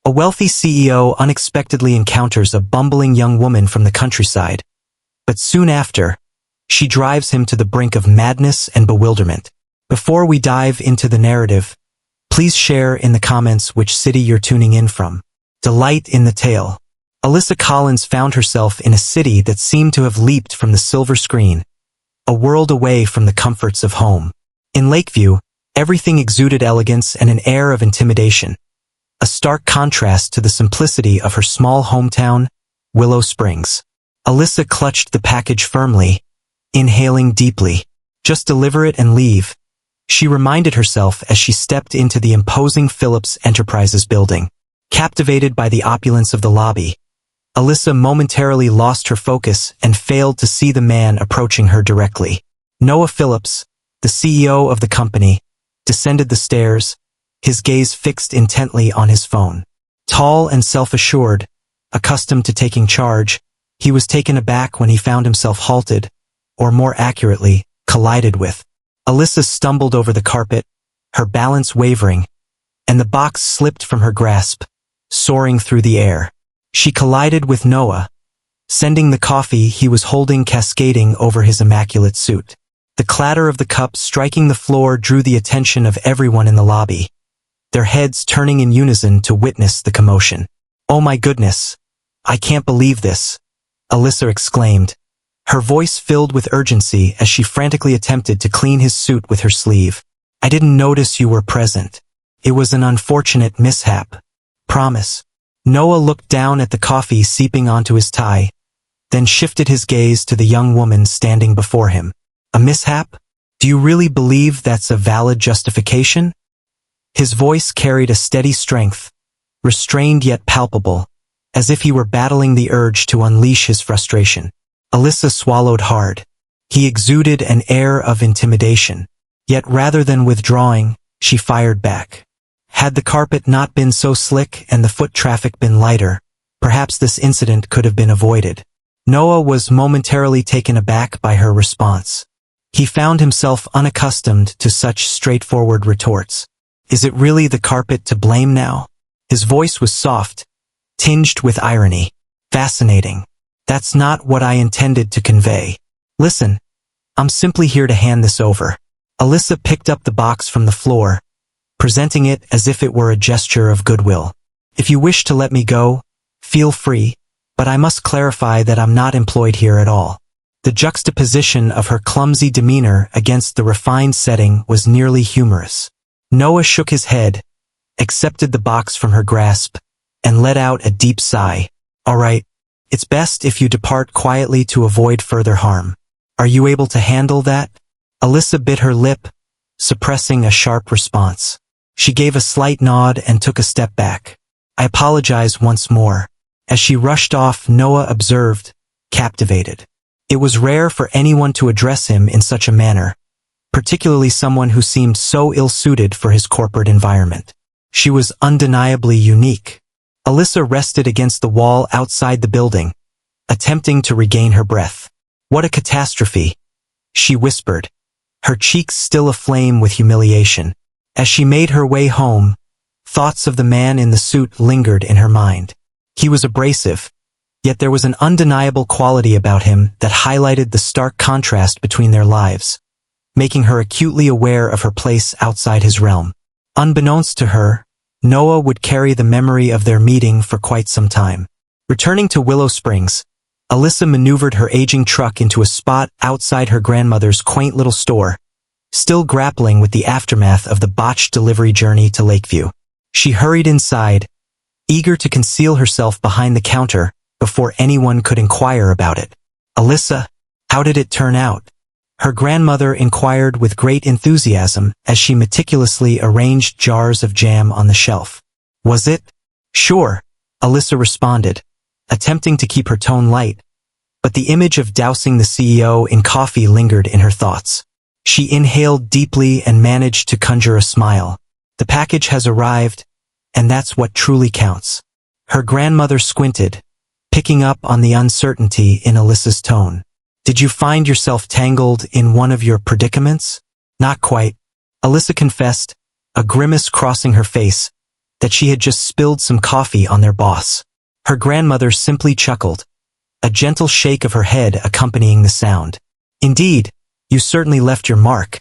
A wealthy CEO unexpectedly encounters a bumbling young woman from the countryside, but soon after, she drives him to the brink of madness and bewilderment. Before we dive into the narrative, please share in the comments which city you're tuning in from. Delight in the tale. Alyssa Collins found herself in a city that seemed to have leaped from the silver screen, a world away from the comforts of home. In Lakeview, everything exuded elegance and an air of intimidation, a stark contrast to the simplicity of her small hometown, Willow Springs. Alyssa clutched the package firmly, inhaling deeply. Just deliver it and leave, she reminded herself as she stepped into the imposing Phillips Enterprises building. Captivated by the opulence of the lobby, Alyssa momentarily lost her focus and failed to see the man approaching her directly. Noah Phillips, the CEO of the company, descended the stairs, his gaze fixed intently on his phone. Tall and self-assured, accustomed to taking charge, he was taken aback when he found himself halted, or more accurately, collided with. Alyssa stumbled over the carpet, her balance wavering, and the box slipped from her grasp, soaring through the air. She collided with Noah, sending the coffee he was holding cascading over his immaculate suit. The clatter of the cup striking the floor drew the attention of everyone in the lobby, their heads turning in unison to witness the commotion. "Oh my goodness! I can't believe this!" Alyssa exclaimed, her voice filled with urgency as she frantically attempted to clean his suit with her sleeve. "I didn't notice you were present. It was an unfortunate mishap. Promise." Noah looked down at the coffee seeping onto his tie, then shifted his gaze to the young woman standing before him. "A mishap? Do you really believe that's a valid justification?" His voice carried a steady strength, restrained yet palpable, as if he were battling the urge to unleash his frustration. Alyssa swallowed hard. He exuded an air of intimidation. Yet rather than withdrawing, she fired back. Had the carpet not been so slick and the foot traffic been lighter, perhaps this incident could have been avoided. Noah was momentarily taken aback by her response. He found himself unaccustomed to such straightforward retorts. "Is it really the carpet to blame now?" His voice was soft, tinged with irony. "Fascinating. That's not what I intended to convey. Listen, I'm simply here to hand this over." Alyssa picked up the box from the floor, presenting it as if it were a gesture of goodwill. "If you wish to let me go, feel free, but I must clarify that I'm not employed here at all." The juxtaposition of her clumsy demeanor against the refined setting was nearly humorous. Noah shook his head, accepted the box from her grasp, and let out a deep sigh. "All right, it's best if you depart quietly to avoid further harm. Are you able to handle that?" Alyssa bit her lip, suppressing a sharp response. She gave a slight nod and took a step back. "I apologize once more." As she rushed off, Noah observed, captivated. It was rare for anyone to address him in such a manner, particularly someone who seemed so ill-suited for his corporate environment. She was undeniably unique. Alyssa rested against the wall outside the building, attempting to regain her breath. "What a catastrophe," she whispered, her cheeks still aflame with humiliation. As she made her way home, thoughts of the man in the suit lingered in her mind. He was abrasive, yet there was an undeniable quality about him that highlighted the stark contrast between their lives, making her acutely aware of her place outside his realm. Unbeknownst to her, Noah would carry the memory of their meeting for quite some time. Returning to Willow Springs, Alyssa maneuvered her aging truck into a spot outside her grandmother's quaint little store, still grappling with the aftermath of the botched delivery journey to Lakeview. She hurried inside, eager to conceal herself behind the counter before anyone could inquire about it. "Alyssa, how did it turn out?" her grandmother inquired with great enthusiasm as she meticulously arranged jars of jam on the shelf. "Was it?" "Sure," Alyssa responded, attempting to keep her tone light, but the image of dousing the CEO in coffee lingered in her thoughts. She inhaled deeply and managed to conjure a smile. "The package has arrived, and that's what truly counts." Her grandmother squinted, picking up on the uncertainty in Alyssa's tone. "Did you find yourself tangled in one of your predicaments?" "Not quite," Alyssa confessed, a grimace crossing her face, that she had just spilled some coffee on their boss. Her grandmother simply chuckled, a gentle shake of her head accompanying the sound. Indeed, you certainly left your mark,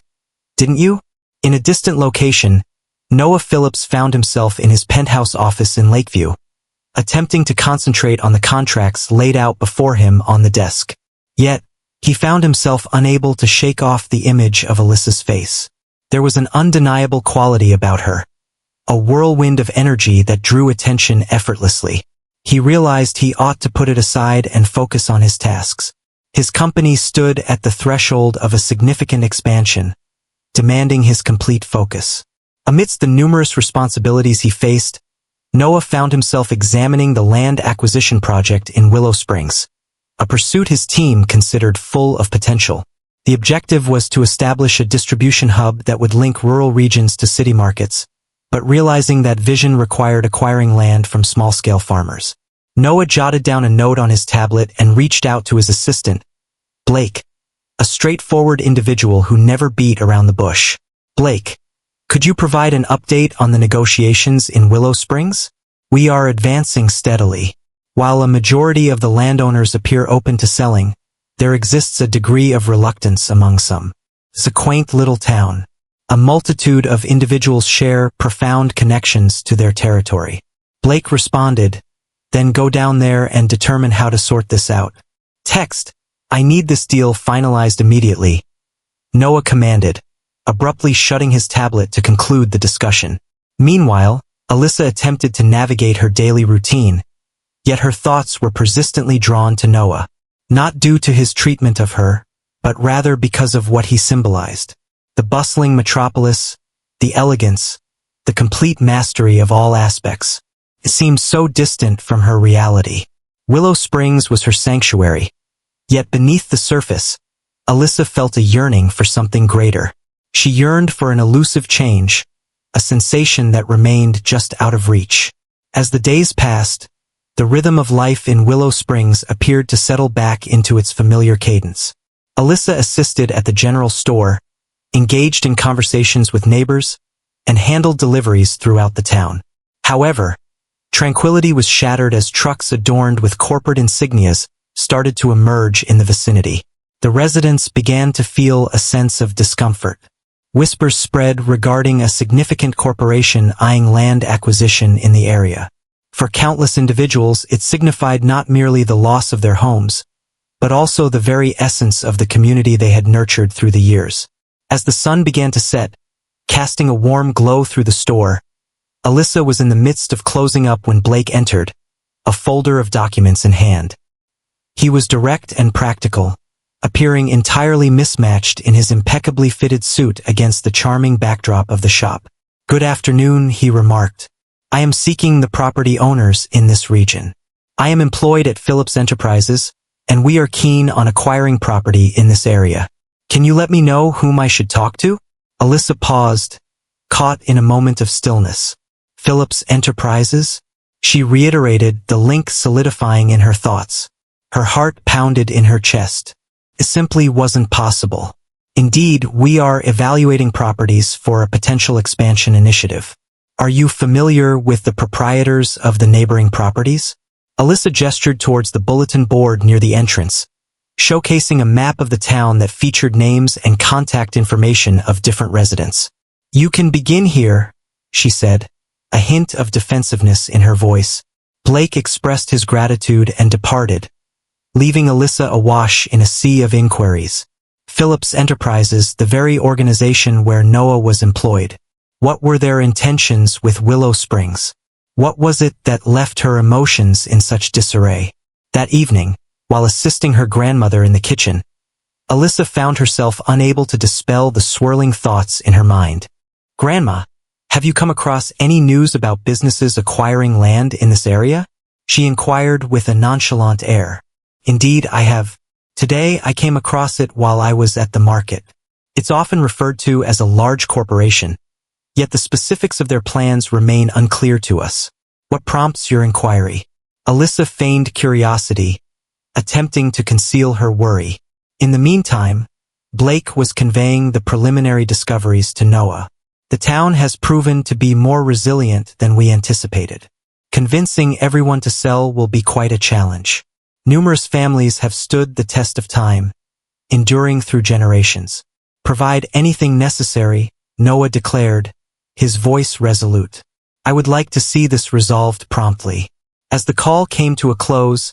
didn't you? In a distant location, Noah Phillips found himself in his penthouse office in Lakeview, attempting to concentrate on the contracts laid out before him on the desk. Yet, he found himself unable to shake off the image of Alyssa's face. There was an undeniable quality about her, a whirlwind of energy that drew attention effortlessly. He realized he ought to put it aside and focus on his tasks. His company stood at the threshold of a significant expansion, demanding his complete focus. Amidst the numerous responsibilities he faced, Noah found himself examining the land acquisition project in Willow Springs, a pursuit his team considered full of potential. The objective was to establish a distribution hub that would link rural regions to city markets, but realizing that vision required acquiring land from small-scale farmers. Noah jotted down a note on his tablet and reached out to his assistant, Blake, a straightforward individual who never beat around the bush. Blake, could you provide an update on the negotiations in Willow Springs? We are advancing steadily. While a majority of the landowners appear open to selling, there exists a degree of reluctance among some. It's a quaint little town. A multitude of individuals share profound connections to their territory. Blake responded, then go down there and determine how to sort this out. Text, I need this deal finalized immediately. Noah commanded, abruptly shutting his tablet to conclude the discussion. Meanwhile, Alyssa attempted to navigate her daily routine, yet her thoughts were persistently drawn to Noah, not due to his treatment of her, but rather because of what he symbolized. The bustling metropolis, the elegance, the complete mastery of all aspects. It seemed so distant from her reality. Willow Springs was her sanctuary, yet beneath the surface, Alyssa felt a yearning for something greater. She yearned for an elusive change, a sensation that remained just out of reach. As the days passed, the rhythm of life in Willow Springs appeared to settle back into its familiar cadence. Alyssa assisted at the general store, engaged in conversations with neighbors, and handled deliveries throughout the town. However, tranquility was shattered as trucks adorned with corporate insignias started to emerge in the vicinity. The residents began to feel a sense of discomfort. Whispers spread regarding a significant corporation eyeing land acquisition in the area. For countless individuals, it signified not merely the loss of their homes, but also the very essence of the community they had nurtured through the years. As the sun began to set, casting a warm glow through the store, Alyssa was in the midst of closing up when Blake entered, a folder of documents in hand. He was direct and practical, appearing entirely mismatched in his impeccably fitted suit against the charming backdrop of the shop. Good afternoon, he remarked. I am seeking the property owners in this region. I am employed at Phillips Enterprises, and we are keen on acquiring property in this area. Can you let me know whom I should talk to? Alyssa paused, caught in a moment of stillness. Phillips Enterprises? She reiterated, the link solidifying in her thoughts. Her heart pounded in her chest. It simply wasn't possible. Indeed, we are evaluating properties for a potential expansion initiative. Are you familiar with the proprietors of the neighboring properties? Alyssa gestured towards the bulletin board near the entrance, showcasing a map of the town that featured names and contact information of different residents. You can begin here, she said, a hint of defensiveness in her voice. Blake expressed his gratitude and departed, leaving Alyssa awash in a sea of inquiries. Phillips Enterprises, the very organization where Noah was employed. What were their intentions with Willow Springs? What was it that left her emotions in such disarray? That evening, while assisting her grandmother in the kitchen, Alyssa found herself unable to dispel the swirling thoughts in her mind. Grandma, have you come across any news about businesses acquiring land in this area? She inquired with a nonchalant air. Indeed, I have. Today, I came across it while I was at the market. It's often referred to as a large corporation, yet the specifics of their plans remain unclear to us. What prompts your inquiry? Alyssa feigned curiosity, attempting to conceal her worry. In the meantime, Blake was conveying the preliminary discoveries to Noah. The town has proven to be more resilient than we anticipated. Convincing everyone to sell will be quite a challenge. Numerous families have stood the test of time, enduring through generations. Provide anything necessary, Noah declared, his voice resolute. I would like to see this resolved promptly. As the call came to a close,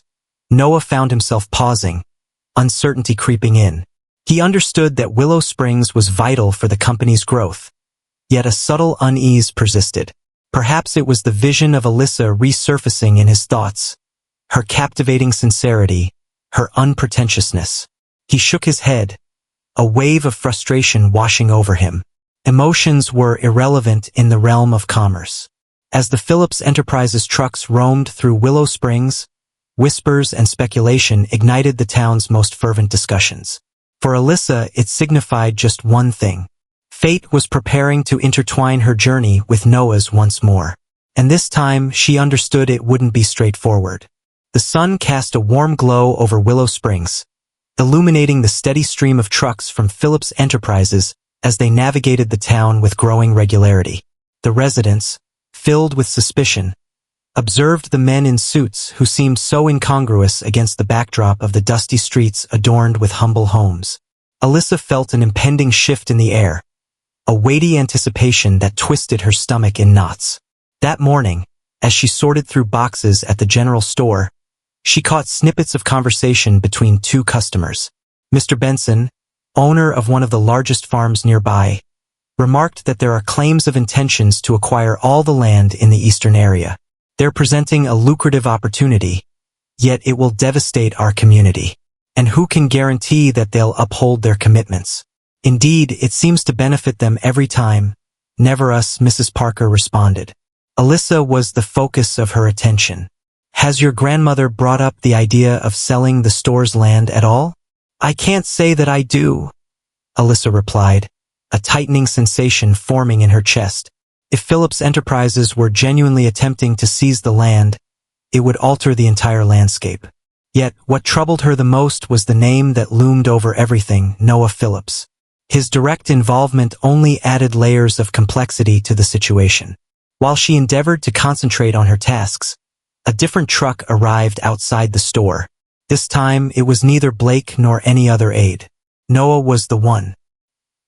Noah found himself pausing, uncertainty creeping in. He understood that Willow Springs was vital for the company's growth, yet a subtle unease persisted. Perhaps it was the vision of Alyssa resurfacing in his thoughts, her captivating sincerity, her unpretentiousness. He shook his head, a wave of frustration washing over him. Emotions were irrelevant in the realm of commerce. As the Phillips Enterprises trucks roamed through Willow Springs, whispers and speculation ignited the town's most fervent discussions. For Alyssa, it signified just one thing. Fate was preparing to intertwine her journey with Noah's once more. And this time, she understood it wouldn't be straightforward. The sun cast a warm glow over Willow Springs, illuminating the steady stream of trucks from Phillips Enterprises as they navigated the town with growing regularity. The residents, filled with suspicion, observed the men in suits who seemed so incongruous against the backdrop of the dusty streets adorned with humble homes. Alyssa felt an impending shift in the air, a weighty anticipation that twisted her stomach in knots. That morning, as she sorted through boxes at the general store, she caught snippets of conversation between two customers. Mr. Benson, owner of one of the largest farms nearby, remarked that there are claims of intentions to acquire all the land in the eastern area. They're presenting a lucrative opportunity, yet it will devastate our community. And who can guarantee that they'll uphold their commitments? Indeed, it seems to benefit them every time. Never us, Mrs. Parker responded. Alyssa was the focus of her attention. Has your grandmother brought up the idea of selling the store's land at all? I can't say that I do, Alyssa replied, a tightening sensation forming in her chest. If Phillips Enterprises were genuinely attempting to seize the land, it would alter the entire landscape. Yet, what troubled her the most was the name that loomed over everything, Noah Phillips. His direct involvement only added layers of complexity to the situation. While she endeavored to concentrate on her tasks, a different truck arrived outside the store. This time, it was neither Blake nor any other aide. Noah was the one.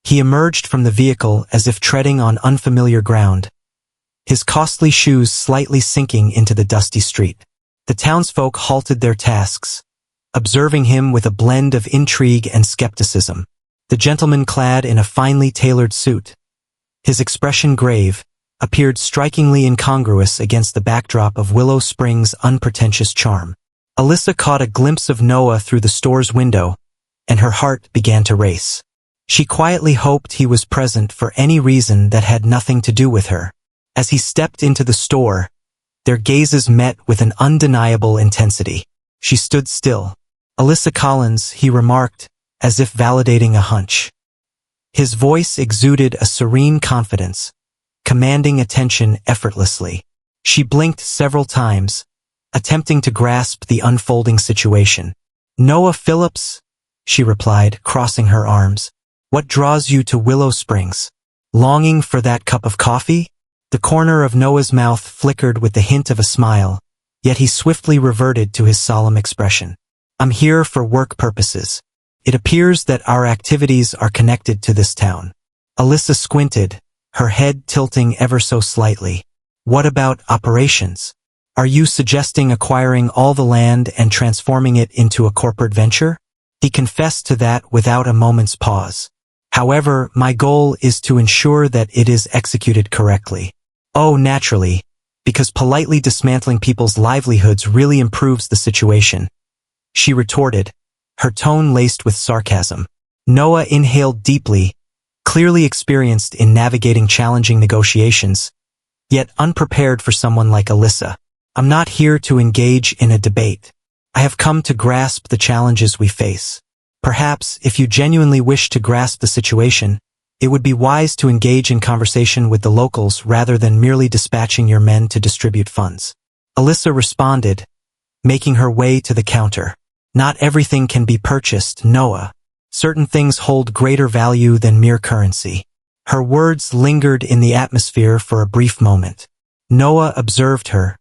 He emerged from the vehicle as if treading on unfamiliar ground, his costly shoes slightly sinking into the dusty street. The townsfolk halted their tasks, observing him with a blend of intrigue and skepticism. The gentleman clad in a finely tailored suit, his expression grave, appeared strikingly incongruous against the backdrop of Willow Springs' unpretentious charm. Alyssa caught a glimpse of Noah through the store's window, and her heart began to race. She quietly hoped he was present for any reason that had nothing to do with her. As he stepped into the store, their gazes met with an undeniable intensity. She stood still. Alyssa Collins, he remarked, as if validating a hunch. His voice exuded a serene confidence, commanding attention effortlessly. She blinked several times, attempting to grasp the unfolding situation. Noah Phillips, she replied, crossing her arms. What draws you to Willow Springs? Longing for that cup of coffee? The corner of Noah's mouth flickered with the hint of a smile, yet he swiftly reverted to his solemn expression. I'm here for work purposes. It appears that our activities are connected to this town. Alyssa squinted, her head tilting ever so slightly. What about operations? Are you suggesting acquiring all the land and transforming it into a corporate venture? He confessed to that without a moment's pause. However, my goal is to ensure that it is executed correctly. Oh, naturally, because politely dismantling people's livelihoods really improves the situation, she retorted, her tone laced with sarcasm. Noah inhaled deeply, clearly experienced in navigating challenging negotiations, yet unprepared for someone like Alyssa. I'm not here to engage in a debate. I have come to grasp the challenges we face. Perhaps, if you genuinely wish to grasp the situation, it would be wise to engage in conversation with the locals rather than merely dispatching your men to distribute funds. Alyssa responded, making her way to the counter. Not everything can be purchased, Noah. Certain things hold greater value than mere currency. Her words lingered in the atmosphere for a brief moment. Noah observed her,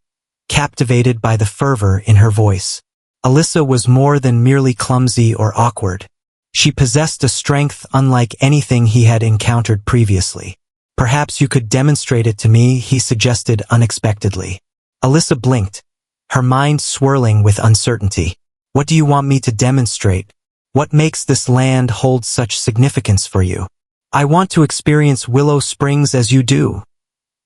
captivated by the fervor in her voice. Alyssa was more than merely clumsy or awkward. She possessed a strength unlike anything he had encountered previously. "Perhaps you could demonstrate it to me," he suggested unexpectedly. Alyssa blinked, her mind swirling with uncertainty. "What do you want me to demonstrate? What makes this land hold such significance for you?" "I want to experience Willow Springs as you do,"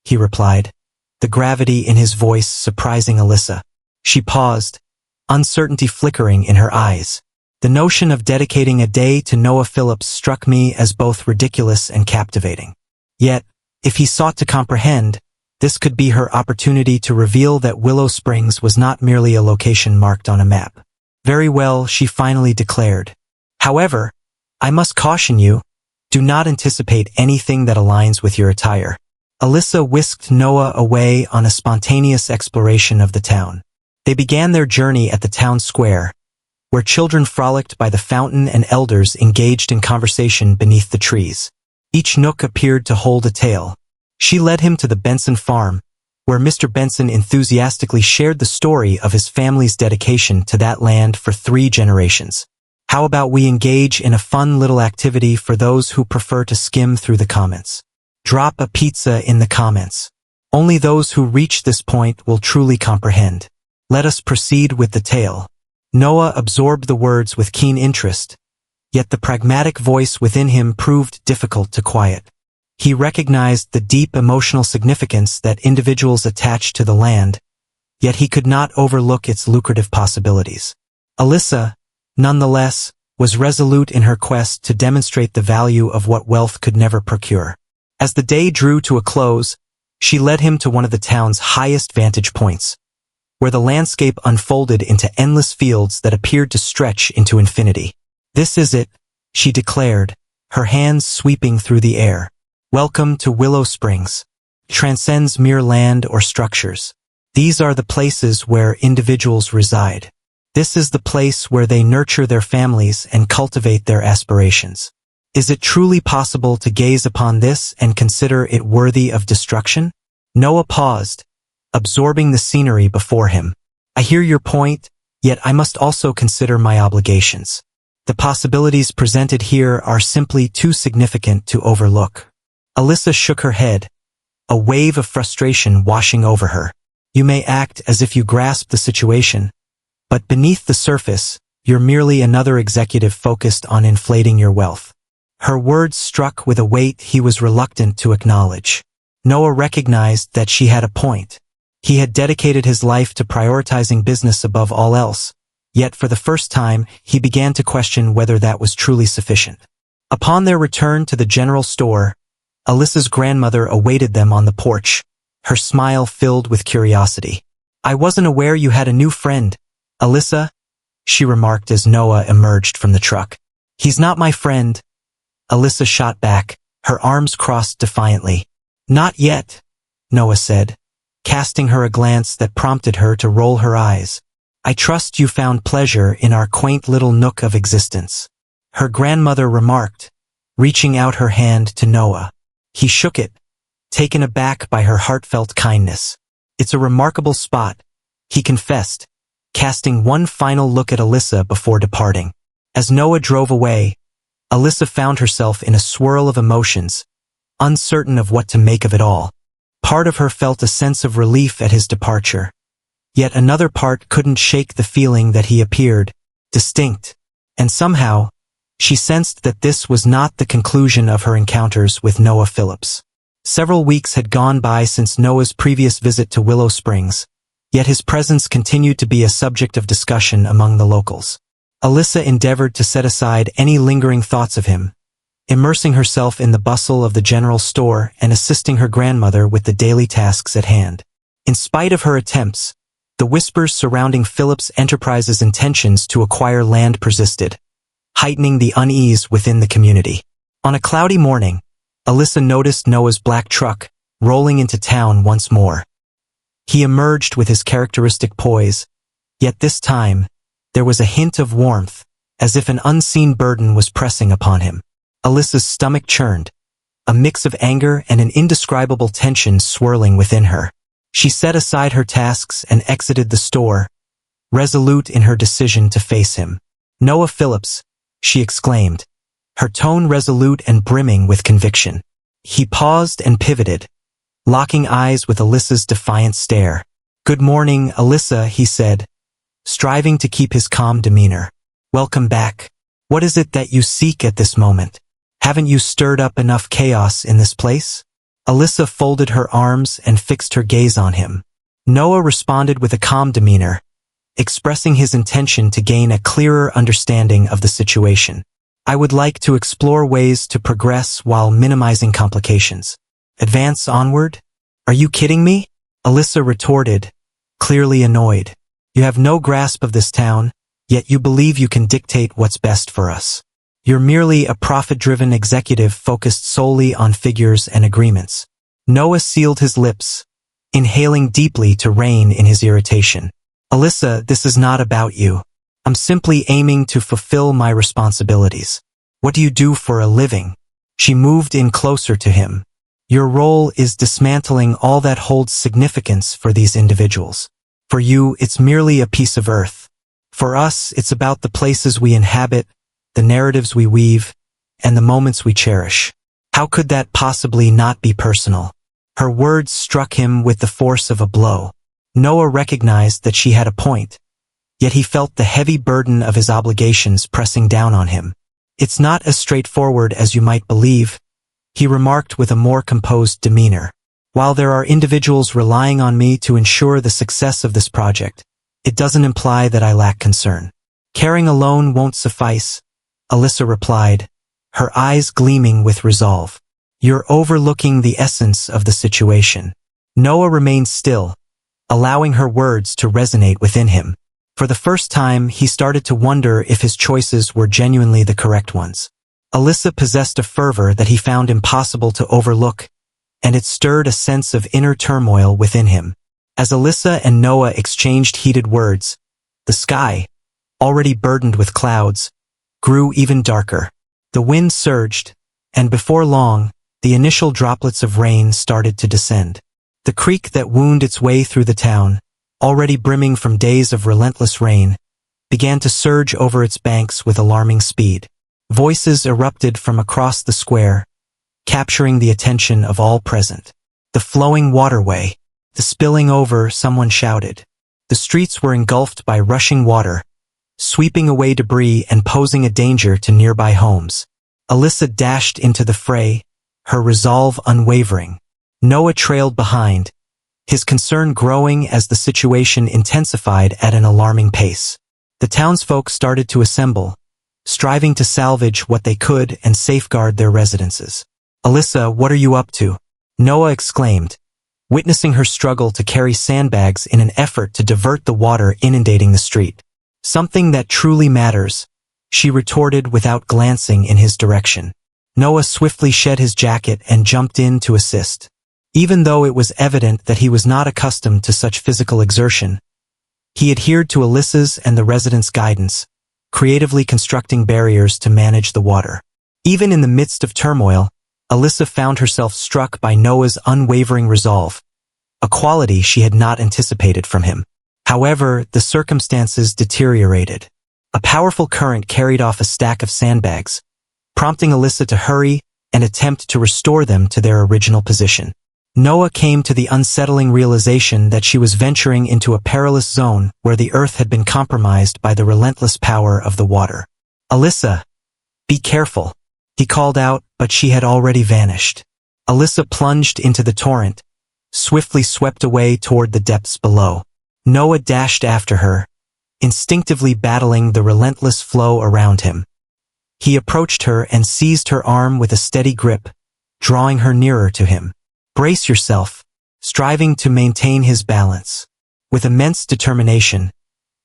he replied, the gravity in his voice surprising Alyssa. She paused, uncertainty flickering in her eyes. The notion of dedicating a day to Noah Phillips struck me as both ridiculous and captivating. Yet, if he sought to comprehend, this could be her opportunity to reveal that Willow Springs was not merely a location marked on a map. "Very well," she finally declared. "However, I must caution you, do not anticipate anything that aligns with your attire." Alyssa whisked Noah away on a spontaneous exploration of the town. They began their journey at the town square, where children frolicked by the fountain and elders engaged in conversation beneath the trees. Each nook appeared to hold a tale. She led him to the Benson farm, where Mr. Benson enthusiastically shared the story of his family's dedication to that land for 3 generations. "How about we engage in a fun little activity for those who prefer to skim through the comments? Drop a pizza in the comments. Only those who reach this point will truly comprehend. Let us proceed with the tale." Noah absorbed the words with keen interest, yet the pragmatic voice within him proved difficult to quiet. He recognized the deep emotional significance that individuals attach to the land, yet he could not overlook its lucrative possibilities. Alyssa, nonetheless, was resolute in her quest to demonstrate the value of what wealth could never procure. As the day drew to a close, she led him to one of the town's highest vantage points, where the landscape unfolded into endless fields that appeared to stretch into infinity. "This is it," she declared, her hands sweeping through the air. "Welcome to Willow Springs. It transcends mere land or structures. These are the places where individuals reside. This is the place where they nurture their families and cultivate their aspirations. Is it truly possible to gaze upon this and consider it worthy of destruction?" Noah paused, absorbing the scenery before him. "I hear your point, yet I must also consider my obligations. The possibilities presented here are simply too significant to overlook." Alyssa shook her head, a wave of frustration washing over her. "You may act as if you grasp the situation, but beneath the surface, you're merely another executive focused on inflating your wealth." Her words struck with a weight he was reluctant to acknowledge. Noah recognized that she had a point. He had dedicated his life to prioritizing business above all else, yet for the first time he began to question whether that was truly sufficient. Upon their return to the general store, Alyssa's grandmother awaited them on the porch, her smile filled with curiosity. "I wasn't aware you had a new friend, Alyssa," she remarked as Noah emerged from the truck. "He's not my friend," Alyssa shot back, her arms crossed defiantly. "Not yet," Noah said, casting her a glance that prompted her to roll her eyes. "I trust you found pleasure in our quaint little nook of existence," her grandmother remarked, reaching out her hand to Noah. He shook it, taken aback by her heartfelt kindness. "It's a remarkable spot," he confessed, casting one final look at Alyssa before departing. As Noah drove away, Alyssa found herself in a swirl of emotions, uncertain of what to make of it all. Part of her felt a sense of relief at his departure, yet another part couldn't shake the feeling that he appeared distinct, and somehow, she sensed that this was not the conclusion of her encounters with Noah Phillips. Several weeks had gone by since Noah's previous visit to Willow Springs, yet his presence continued to be a subject of discussion among the locals. Alyssa endeavored to set aside any lingering thoughts of him, immersing herself in the bustle of the general store and assisting her grandmother with the daily tasks at hand. In spite of her attempts, the whispers surrounding Phillips Enterprises' intentions to acquire land persisted, heightening the unease within the community. On a cloudy morning, Alyssa noticed Noah's black truck rolling into town once more. He emerged with his characteristic poise, yet this time, there was a hint of warmth, as if an unseen burden was pressing upon him. Alyssa's stomach churned, a mix of anger and an indescribable tension swirling within her. She set aside her tasks and exited the store, resolute in her decision to face him. "Noah Phillips," she exclaimed, her tone resolute and brimming with conviction. He paused and pivoted, locking eyes with Alyssa's defiant stare. "Good morning, Alyssa," he said, striving to keep his calm demeanor. "Welcome back. What is it that you seek at this moment? Haven't you stirred up enough chaos in this place?" Alyssa folded her arms and fixed her gaze on him. Noah responded with a calm demeanor, expressing his intention to gain a clearer understanding of the situation. "I would like to explore ways to progress while minimizing complications. Advance onward? Are you kidding me?" Alyssa retorted, clearly annoyed. "You have no grasp of this town, yet you believe you can dictate what's best for us. You're merely a profit-driven executive focused solely on figures and agreements." Noah sealed his lips, inhaling deeply to rein in his irritation. "Alyssa, this is not about you. I'm simply aiming to fulfill my responsibilities. What do you do for a living?" She moved in closer to him. "Your role is dismantling all that holds significance for these individuals. For you, it's merely a piece of earth. For us, it's about the places we inhabit, the narratives we weave, and the moments we cherish. How could that possibly not be personal?" Her words struck him with the force of a blow. Noah recognized that she had a point, yet he felt the heavy burden of his obligations pressing down on him. "It's not as straightforward as you might believe," he remarked with a more composed demeanor. "While there are individuals relying on me to ensure the success of this project, it doesn't imply that I lack concern. Caring alone won't suffice," Alyssa replied, her eyes gleaming with resolve. "You're overlooking the essence of the situation." Noah remained still, allowing her words to resonate within him. For the first time, he started to wonder if his choices were genuinely the correct ones. Alyssa possessed a fervor that he found impossible to overlook, and it stirred a sense of inner turmoil within him. As Alyssa and Noah exchanged heated words, the sky, already burdened with clouds, grew even darker. The wind surged, and before long, the initial droplets of rain started to descend. The creek that wound its way through the town, already brimming from days of relentless rain, began to surge over its banks with alarming speed. Voices erupted from across the square, capturing the attention of all present. "The flowing waterway, the spilling over," someone shouted. The streets were engulfed by rushing water, sweeping away debris and posing a danger to nearby homes. Alyssa dashed into the fray, her resolve unwavering. Noah trailed behind, his concern growing as the situation intensified at an alarming pace. The townsfolk started to assemble, striving to salvage what they could and safeguard their residences. "Alyssa, what are you up to?" Noah exclaimed, witnessing her struggle to carry sandbags in an effort to divert the water inundating the street. "Something that truly matters," she retorted without glancing in his direction. Noah swiftly shed his jacket and jumped in to assist. Even though it was evident that he was not accustomed to such physical exertion, he adhered to Alyssa's and the residents' guidance, creatively constructing barriers to manage the water. Even in the midst of turmoil, Alyssa found herself struck by Noah's unwavering resolve, a quality she had not anticipated from him. However, the circumstances deteriorated. A powerful current carried off a stack of sandbags, prompting Alyssa to hurry and attempt to restore them to their original position. Noah came to the unsettling realization that she was venturing into a perilous zone where the earth had been compromised by the relentless power of the water. "Alyssa, be careful," he called out, but she had already vanished. Alyssa plunged into the torrent, swiftly swept away toward the depths below. Noah dashed after her, instinctively battling the relentless flow around him. He approached her and seized her arm with a steady grip, drawing her nearer to him. "Brace yourself," striving to maintain his balance. With immense determination,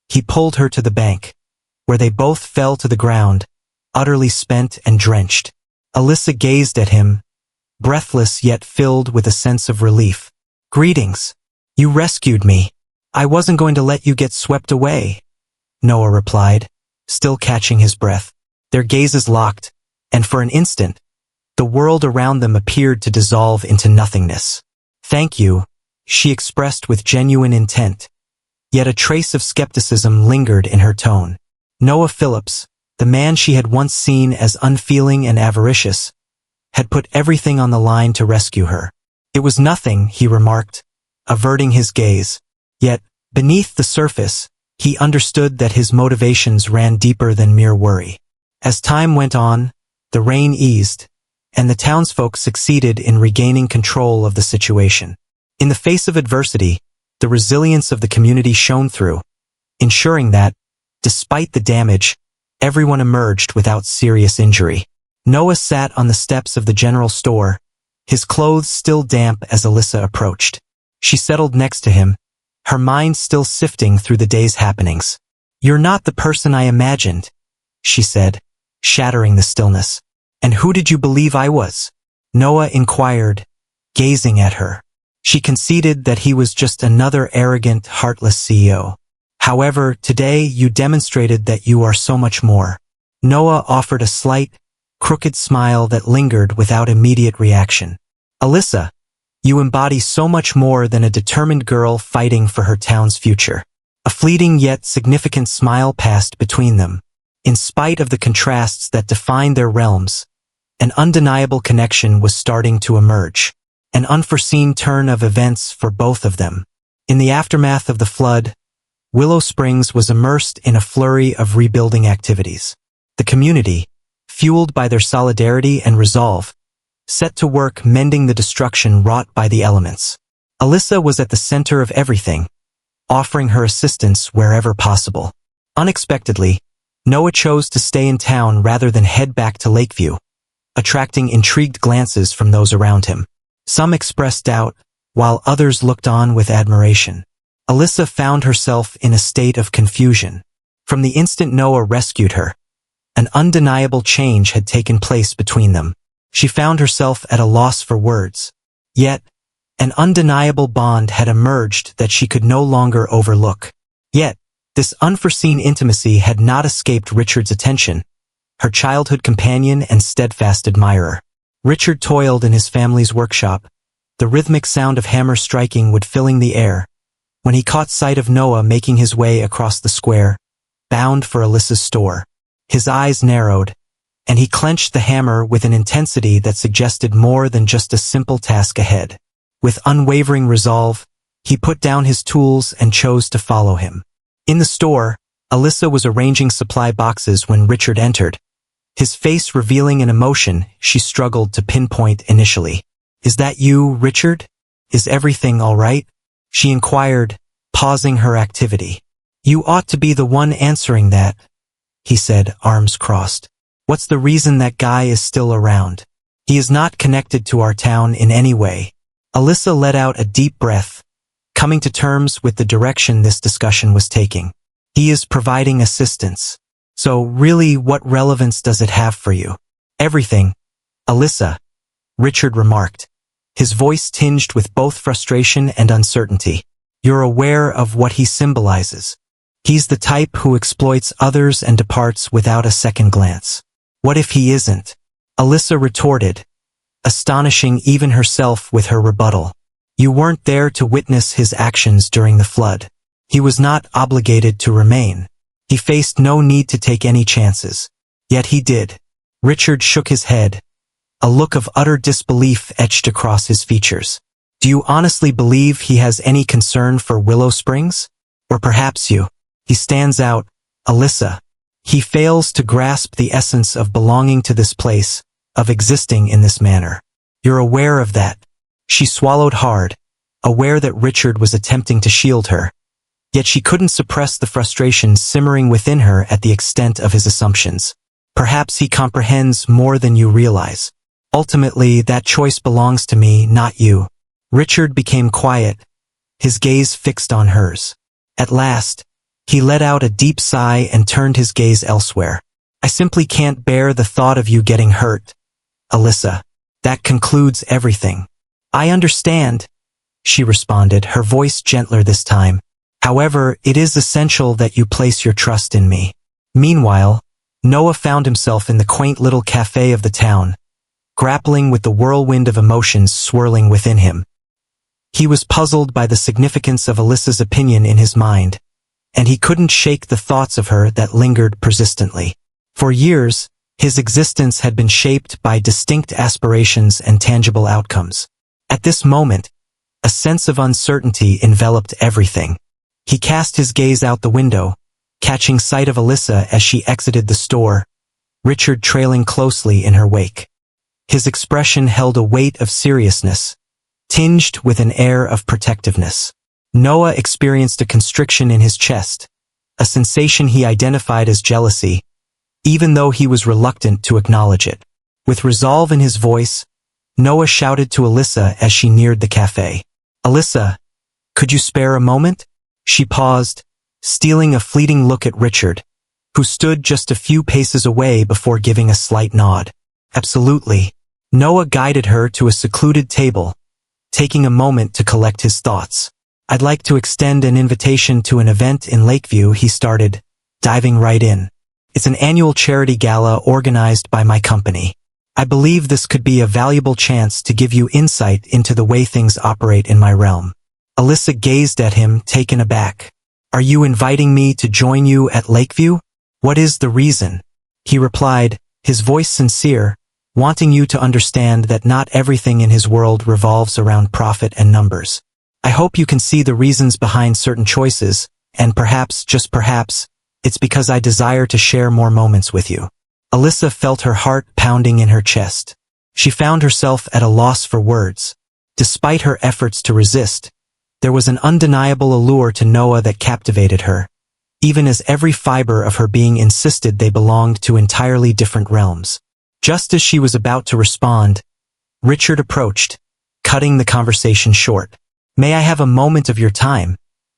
he pulled her to the bank, where they both fell to the ground, utterly spent and drenched. Alyssa gazed at him, breathless yet filled with a sense of relief. "Greetings. You rescued me. I wasn't going to let you get swept away," Noah replied, still catching his breath. Their gazes locked, and for an instant, The world around them appeared to dissolve into nothingness. "Thank you," she expressed with genuine intent, yet a trace of skepticism lingered in her tone. Noah Phillips, the man she had once seen as unfeeling and avaricious, had put everything on the line to rescue her. "It was nothing," he remarked, averting his gaze. Yet, beneath the surface, he understood that his motivations ran deeper than mere worry. As time went on, the rain eased, and the townsfolk succeeded in regaining control of the situation. In the face of adversity, the resilience of the community shone through, ensuring that, despite the damage, everyone emerged without serious injury. Noah sat on the steps of the general store, his clothes still damp as Alyssa approached. She settled next to him, her mind still sifting through the day's happenings. "You're not the person I imagined," she said, shattering the stillness. "And who did you believe I was?" Noah inquired, gazing at her. She conceded that he was just another arrogant, heartless CEO. "However, today you demonstrated that you are so much more." Noah offered a slight, crooked smile that lingered without immediate reaction. "Alyssa, you embody so much more than a determined girl fighting for her town's future." A fleeting yet significant smile passed between them. In spite of the contrasts that defined their realms, an undeniable connection was starting to emerge. An unforeseen turn of events for both of them. In the aftermath of the flood, Willow Springs was immersed in a flurry of rebuilding activities. The community, fueled by their solidarity and resolve, set to work mending the destruction wrought by the elements. Alyssa was at the center of everything, offering her assistance wherever possible. Unexpectedly, Noah chose to stay in town rather than head back to Lakeview, attracting intrigued glances from those around him. Some expressed doubt, while others looked on with admiration. Alyssa found herself in a state of confusion. From the instant Noah rescued her, an undeniable change had taken place between them. She found herself at a loss for words. Yet, an undeniable bond had emerged that she could no longer overlook. Yet, this unforeseen intimacy had not escaped Richard's attention, her childhood companion and steadfast admirer. Richard toiled in his family's workshop, the rhythmic sound of hammer striking wood filling the air, when he caught sight of Noah making his way across the square, bound for Alyssa's store. His eyes narrowed, and he clenched the hammer with an intensity that suggested more than just a simple task ahead. With unwavering resolve, he put down his tools and chose to follow him. In the store, Alyssa was arranging supply boxes when Richard entered, his face revealing an emotion she struggled to pinpoint initially. "Is that you, Richard? Is everything all right?" she inquired, pausing her activity. "You ought to be the one answering that," he said, arms crossed. "What's the reason that guy is still around? He is not connected to our town in any way." Alyssa let out a deep breath, coming to terms with the direction this discussion was taking. "He is providing assistance. So really, what relevance does it have for you?" "Everything, Alyssa," Richard remarked, his voice tinged with both frustration and uncertainty. "You're aware of what he symbolizes. He's the type who exploits others and departs without a second glance." "What if he isn't?" Alyssa retorted, astonishing even herself with her rebuttal. "You weren't there to witness his actions during the flood. He was not obligated to remain. He faced no need to take any chances. Yet he did." Richard shook his head, a look of utter disbelief etched across his features. "Do you honestly believe he has any concern for Willow Springs? Or perhaps you? He stands out, Alyssa. He fails to grasp the essence of belonging to this place, of existing in this manner. You're aware of that." She swallowed hard, aware that Richard was attempting to shield her. Yet she couldn't suppress the frustration simmering within her at the extent of his assumptions. "Perhaps he comprehends more than you realize. Ultimately, that choice belongs to me, not you." Richard became quiet, his gaze fixed on hers. At last, he let out a deep sigh and turned his gaze elsewhere. "I simply can't bear the thought of you getting hurt, Alyssa. That concludes everything." "I understand," she responded, her voice gentler this time. "However, it is essential that you place your trust in me." Meanwhile, Noah found himself in the quaint little cafe of the town, grappling with the whirlwind of emotions swirling within him. He was puzzled by the significance of Alyssa's opinion in his mind, and he couldn't shake the thoughts of her that lingered persistently. For years, his existence had been shaped by distinct aspirations and tangible outcomes. At this moment, a sense of uncertainty enveloped everything. He cast his gaze out the window, catching sight of Alyssa as she exited the store, Richard trailing closely in her wake. His expression held a weight of seriousness, tinged with an air of protectiveness. Noah experienced a constriction in his chest, a sensation he identified as jealousy, even though he was reluctant to acknowledge it. With resolve in his voice, Noah shouted to Alyssa as she neared the cafe. "Alyssa, could you spare a moment?" She paused, stealing a fleeting look at Richard, who stood just a few paces away before giving a slight nod. "Absolutely." Noah guided her to a secluded table, taking a moment to collect his thoughts. "I'd like to extend an invitation to an event in Lakeview," he started, diving right in. "It's an annual charity gala organized by my company. I believe this could be a valuable chance to give you insight into the way things operate in my realm." Alyssa gazed at him, taken aback. "Are you inviting me to join you at Lakeview? What is the reason?" He replied, his voice sincere, wanting you to understand that not everything in his world revolves around profit and numbers. "I hope you can see the reasons behind certain choices, and perhaps, just perhaps, it's because I desire to share more moments with you." Alyssa felt her heart pounding in her chest. She found herself at a loss for words. Despite her efforts to resist, there was an undeniable allure to Noah that captivated her, even as every fiber of her being insisted they belonged to entirely different realms. Just as she was about to respond, Richard approached, cutting the conversation short. "May I have a moment of your time,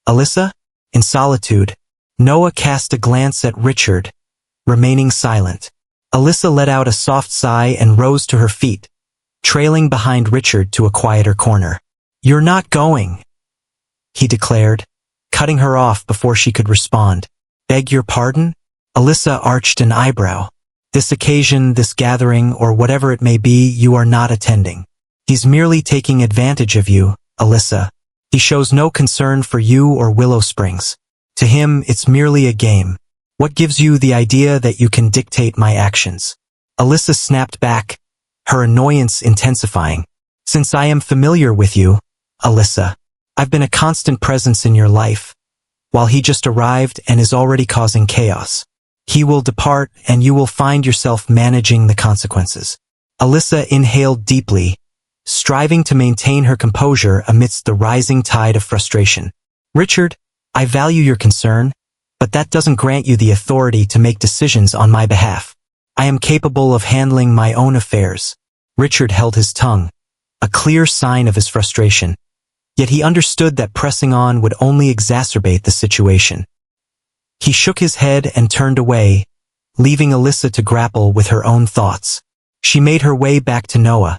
Alyssa?" In solitude, Noah cast a glance at Richard, remaining silent. Alyssa let out a soft sigh and rose to her feet, trailing behind Richard to a quieter corner. "You're not going," he declared, cutting her off before she could respond. "Beg your pardon?" Alyssa arched an eyebrow. "This occasion, this gathering, or whatever it may be, you are not attending. He's merely taking advantage of you, Alyssa. He shows no concern for you or Willow Springs. To him, it's merely a game. What gives you the idea that you can dictate my actions?" Alyssa snapped back, her annoyance intensifying. "Since I am familiar with you, Alyssa, I've been a constant presence in your life, while he just arrived and is already causing chaos. He will depart and you will find yourself managing the consequences." Alyssa inhaled deeply, striving to maintain her composure amidst the rising tide of frustration. "Richard, I value your concern, but that doesn't grant you the authority to make decisions on my behalf. I am capable of handling my own affairs." Richard held his tongue, a clear sign of his frustration. Yet he understood that pressing on would only exacerbate the situation. He shook his head and turned away, leaving Alyssa to grapple with her own thoughts. She made her way back to Noah,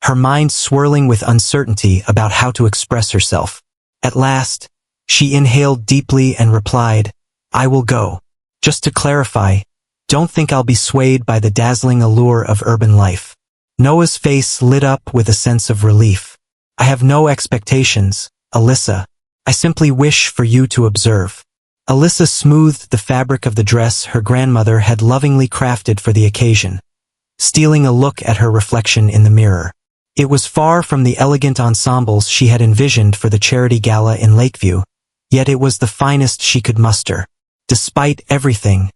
her mind swirling with uncertainty about how to express herself. At last, she inhaled deeply and replied, "I will go. Just to clarify, don't think I'll be swayed by the dazzling allure of urban life." Noah's face lit up with a sense of relief. "I have no expectations, Alyssa. I simply wish for you to observe." Alyssa smoothed the fabric of the dress her grandmother had lovingly crafted for the occasion, stealing a look at her reflection in the mirror. It was far from the elegant ensembles she had envisioned for the charity gala in Lakeview, yet it was the finest she could muster. Despite everything,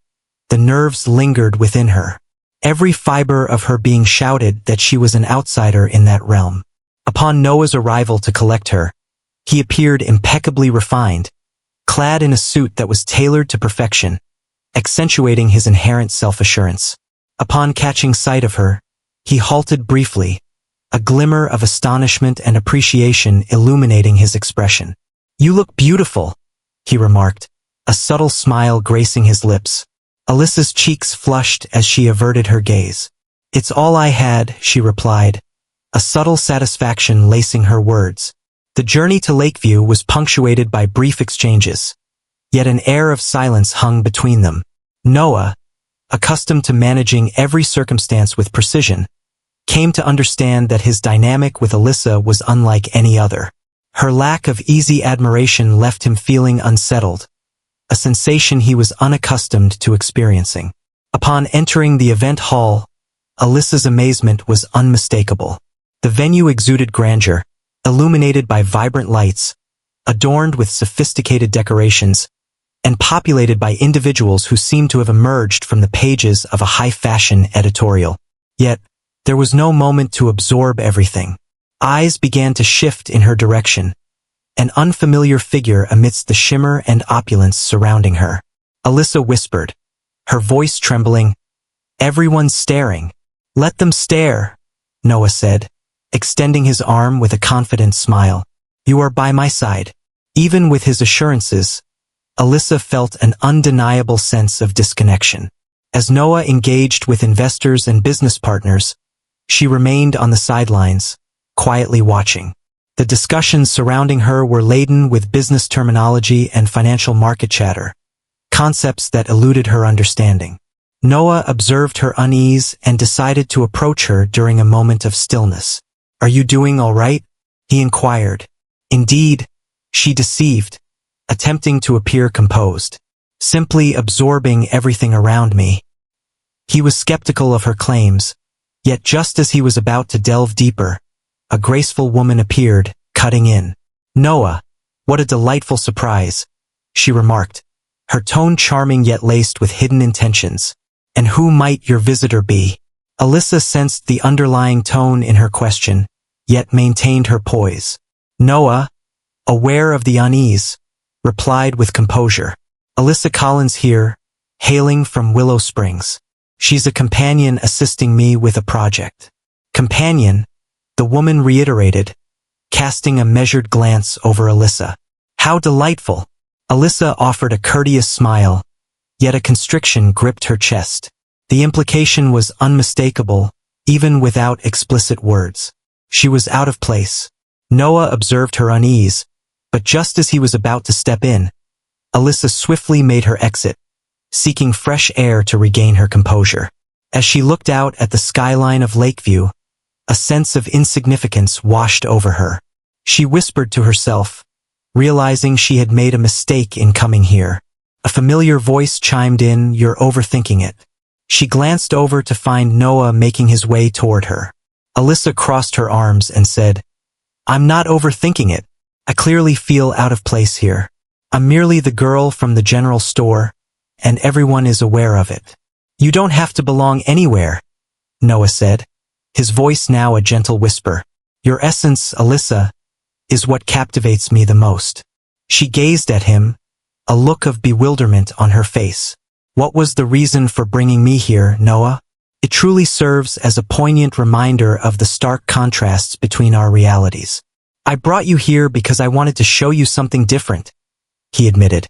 the nerves lingered within her. Every fiber of her being shouted that she was an outsider in that realm. Upon Noah's arrival to collect her, he appeared impeccably refined, clad in a suit that was tailored to perfection, accentuating his inherent self-assurance. Upon catching sight of her, he halted briefly, a glimmer of astonishment and appreciation illuminating his expression. "You look beautiful," he remarked, a subtle smile gracing his lips. Alyssa's cheeks flushed as she averted her gaze. "It's all I had," she replied, a subtle satisfaction lacing her words. The journey to Lakeview was punctuated by brief exchanges, yet an air of silence hung between them. Noah, accustomed to managing every circumstance with precision, came to understand that his dynamic with Alyssa was unlike any other. Her lack of easy admiration left him feeling unsettled, a sensation he was unaccustomed to experiencing. Upon entering the event hall, Alyssa's amazement was unmistakable. The venue exuded grandeur, illuminated by vibrant lights, adorned with sophisticated decorations, and populated by individuals who seemed to have emerged from the pages of a high-fashion editorial. Yet, there was no moment to absorb everything. Eyes began to shift in her direction, an unfamiliar figure amidst the shimmer and opulence surrounding her. Alyssa whispered, her voice trembling, "Everyone's staring." "Let them stare," Noah said, extending his arm with a confident smile. "You are by my side." Even with his assurances, Alyssa felt an undeniable sense of disconnection. As Noah engaged with investors and business partners, she remained on the sidelines, quietly watching. The discussions surrounding her were laden with business terminology and financial market chatter, concepts that eluded her understanding. Noah observed her unease and decided to approach her during a moment of stillness. "Are you doing all right?" he inquired. Indeed, she deceived, attempting to appear composed. "Simply absorbing everything around me." He was skeptical of her claims, yet just as he was about to delve deeper, a graceful woman appeared, cutting in. "Noah, what a delightful surprise," she remarked, her tone charming yet laced with hidden intentions. "And who might your visitor be?" Alyssa sensed the underlying tone in her question, yet maintained her poise. Noah, aware of the unease, replied with composure. "Alyssa Collins here, hailing from Willow Springs. She's a companion assisting me with a project." "Companion?" the woman reiterated, casting a measured glance over Alyssa. "How delightful!" Alyssa offered a courteous smile, yet a constriction gripped her chest. The implication was unmistakable, even without explicit words. She was out of place. Noah observed her unease, but just as he was about to step in, Alyssa swiftly made her exit, seeking fresh air to regain her composure. As she looked out at the skyline of Lakeview, a sense of insignificance washed over her. She whispered to herself, realizing she had made a mistake in coming here. A familiar voice chimed in, "You're overthinking it." She glanced over to find Noah making his way toward her. Alyssa crossed her arms and said, "I'm not overthinking it. I clearly feel out of place here. I'm merely the girl from the general store, and everyone is aware of it." "You don't have to belong anywhere," Noah said, his voice now a gentle whisper. "Your essence, Alyssa, is what captivates me the most." She gazed at him, a look of bewilderment on her face. "What was the reason for bringing me here, Noah?" "It truly serves as a poignant reminder of the stark contrasts between our realities. I brought you here because I wanted to show you something different," he admitted,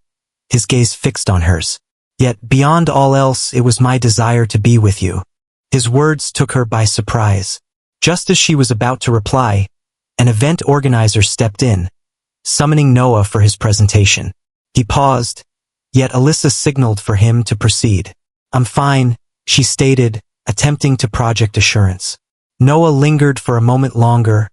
his gaze fixed on hers. "Yet, beyond all else, it was my desire to be with you." His words took her by surprise. Just as she was about to reply, an event organizer stepped in, summoning Noah for his presentation. He paused, yet Alyssa signaled for him to proceed. "I'm fine," she stated, attempting to project assurance. Noah lingered for a moment longer,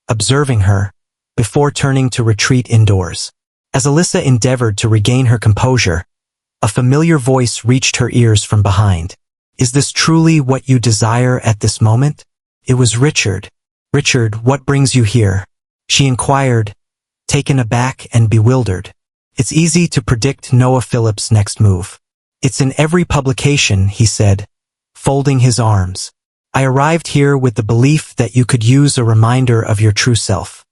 observing her, before turning to retreat indoors. As Alyssa endeavored to regain her composure, a familiar voice reached her ears from behind. "Is this truly what you desire at this moment?" It was Richard. "Richard, what brings you here?" she inquired, taken aback and bewildered. It's easy to predict Noah Phillips' next move. "It's in every publication," he said, folding his arms. "I arrived here with the belief that you could use a reminder of your true self."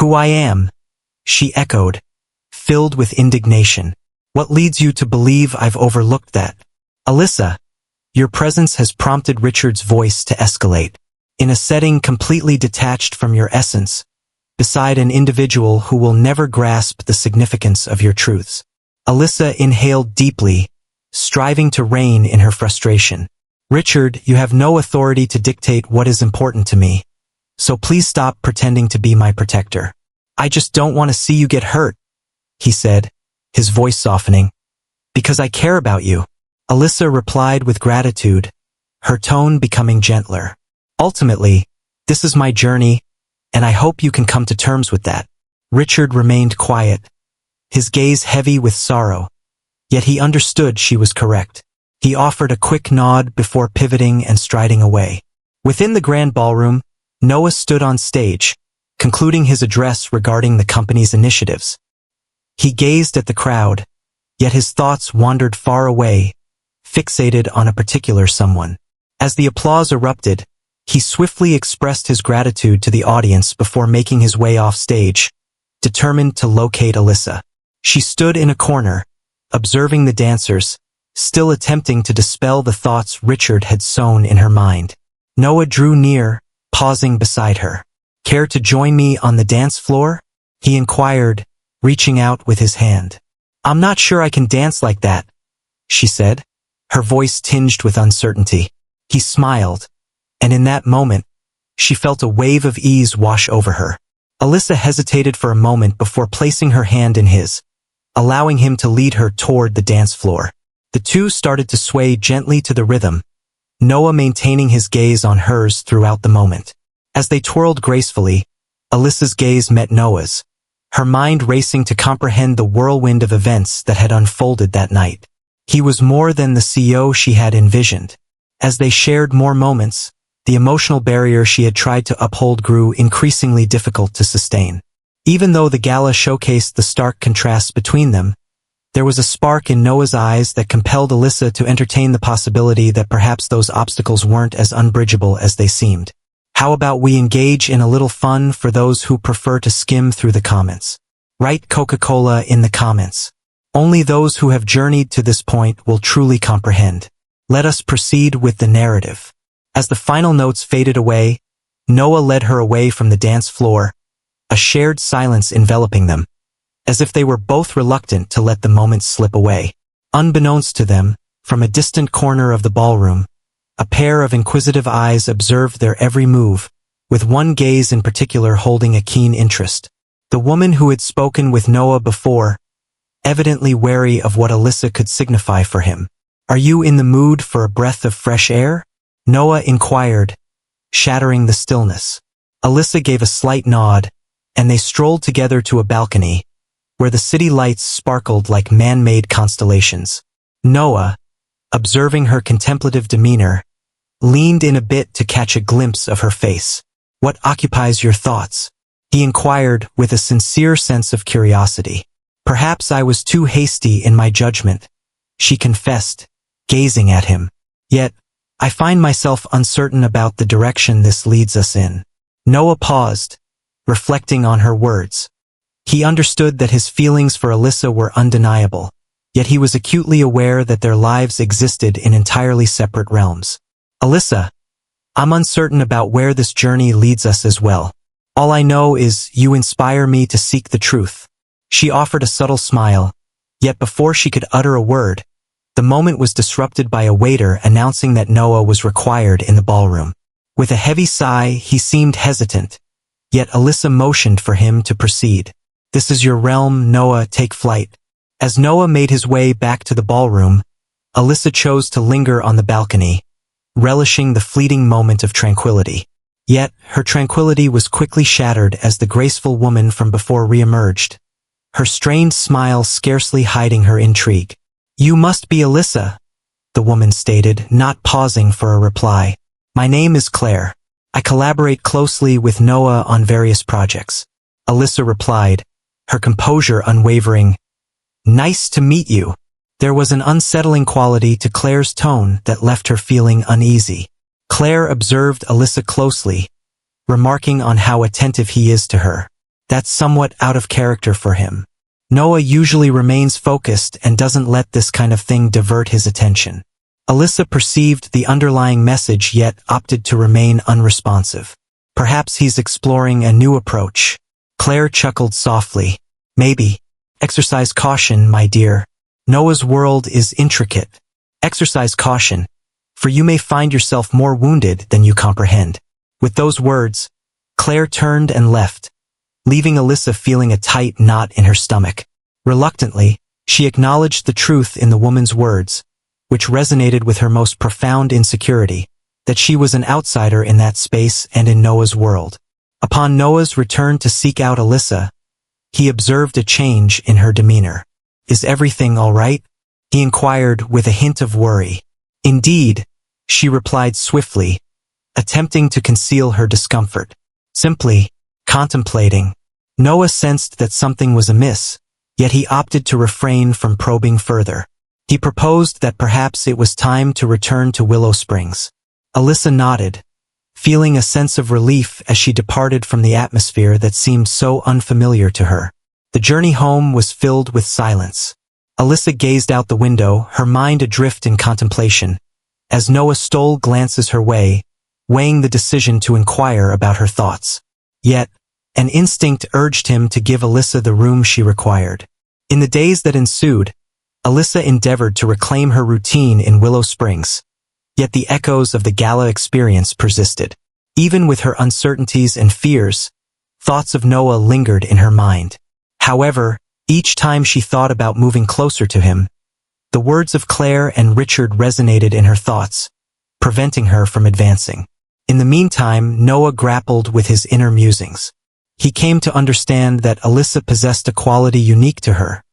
"Who I am?" she echoed, filled with indignation. "What leads you to believe I've overlooked that?" "Alyssa, your presence has prompted Richard's voice to escalate. In a setting completely detached from your essence, beside an individual who will never grasp the significance of your truths." Alyssa inhaled deeply, striving to rein in her frustration. "Richard, you have no authority to dictate what is important to me, so please stop pretending to be my protector." "I just don't want to see you get hurt," he said, his voice softening. "Because I care about you." Alyssa replied with gratitude, her tone becoming gentler. Ultimately, this is my journey, and I hope you can come to terms with that. Richard remained quiet, his gaze heavy with sorrow, yet he understood she was correct. He offered a quick nod before pivoting and striding away. Within the grand ballroom, Noah stood on stage, concluding his address regarding the company's initiatives. He gazed at the crowd, yet his thoughts wandered far away, fixated on a particular someone. As the applause erupted, he swiftly expressed his gratitude to the audience before making his way off stage, determined to locate Alyssa. She stood in a corner, observing the dancers, still attempting to dispel the thoughts Richard had sown in her mind. Noah drew near, pausing beside her. "Care to join me on the dance floor?" he inquired, reaching out with his hand. "I'm not sure I can dance like that," she said, her voice tinged with uncertainty. He smiled, and in that moment, she felt a wave of ease wash over her. Alyssa hesitated for a moment before placing her hand in his, allowing him to lead her toward the dance floor. The two started to sway gently to the rhythm, Noah maintaining his gaze on hers throughout the moment. As they twirled gracefully, Alyssa's gaze met Noah's, her mind racing to comprehend the whirlwind of events that had unfolded that night. He was more than the CEO she had envisioned. As they shared more moments, the emotional barrier she had tried to uphold grew increasingly difficult to sustain. Even though the gala showcased the stark contrasts between them, there was a spark in Noah's eyes that compelled Alyssa to entertain the possibility that perhaps those obstacles weren't as unbridgeable as they seemed. "How about we engage in a little fun for those who prefer to skim through the comments? Write Coca-Cola in the comments. Only those who have journeyed to this point will truly comprehend. Let us proceed with the narrative." As the final notes faded away, Noah led her away from the dance floor, a shared silence enveloping them, as if they were both reluctant to let the moment slip away. Unbeknownst to them, from a distant corner of the ballroom, a pair of inquisitive eyes observed their every move, with one gaze in particular holding a keen interest. The woman who had spoken with Noah before, evidently wary of what Alyssa could signify for him. "Are you in the mood for a breath of fresh air?" Noah inquired, shattering the stillness. Alyssa gave a slight nod, and they strolled together to a balcony, where the city lights sparkled like man-made constellations. Noah, observing her contemplative demeanor, leaned in a bit to catch a glimpse of her face. "What occupies your thoughts?" he inquired with a sincere sense of curiosity. "Perhaps I was too hasty in my judgment," she confessed, gazing at him. "Yet, I find myself uncertain about the direction this leads us in." Noah paused, reflecting on her words. He understood that his feelings for Alyssa were undeniable, yet he was acutely aware that their lives existed in entirely separate realms. "Alyssa, I'm uncertain about where this journey leads us as well. All I know is you inspire me to seek the truth." She offered a subtle smile, yet before she could utter a word, the moment was disrupted by a waiter announcing that Noah was required in the ballroom. With a heavy sigh, he seemed hesitant, yet Alyssa motioned for him to proceed. "This is your realm, Noah, take flight." As Noah made his way back to the ballroom, Alyssa chose to linger on the balcony, relishing the fleeting moment of tranquility. Yet, her tranquility was quickly shattered as the graceful woman from before re-emerged, her strained smile scarcely hiding her intrigue. "You must be Alyssa," the woman stated, not pausing for a reply. "My name is Claire. I collaborate closely with Noah on various projects." Alyssa replied, her composure unwavering. "Nice to meet you." There was an unsettling quality to Claire's tone that left her feeling uneasy. Claire observed Alyssa closely, remarking on how attentive he is to her. That's somewhat out of character for him. Noah usually remains focused and doesn't let this kind of thing divert his attention. Alyssa perceived the underlying message yet opted to remain unresponsive. Perhaps he's exploring a new approach. Claire chuckled softly. "Maybe. Exercise caution, my dear. Noah's world is intricate. Exercise caution, for you may find yourself more wounded than you comprehend." With those words, Claire turned and left, leaving Alyssa feeling a tight knot in her stomach. Reluctantly, she acknowledged the truth in the woman's words, which resonated with her most profound insecurity. that she was an outsider in that space and in Noah's world. Upon Noah's return to seek out Alyssa, he observed a change in her demeanor. "Is everything all right?" he inquired with a hint of worry. "Indeed," she replied swiftly, attempting to conceal her discomfort. Simply contemplating. Noah sensed that something was amiss, yet he opted to refrain from probing further. He proposed that perhaps it was time to return to Willow Springs. Alyssa nodded, feeling a sense of relief as she departed from the atmosphere that seemed so unfamiliar to her. The journey home was filled with silence. Alyssa gazed out the window, her mind adrift in contemplation, as Noah stole glances her way, weighing the decision to inquire about her thoughts. Yet, an instinct urged him to give Alyssa the room she required. In the days that ensued, Alyssa endeavored to reclaim her routine in Willow Springs, yet the echoes of the gala experience persisted. Even with her uncertainties and fears, thoughts of Noah lingered in her mind. However, each time she thought about moving closer to him, the words of Claire and Richard resonated in her thoughts, preventing her from advancing. In the meantime, Noah grappled with his inner musings. He came to understand that Alyssa possessed a quality unique to her,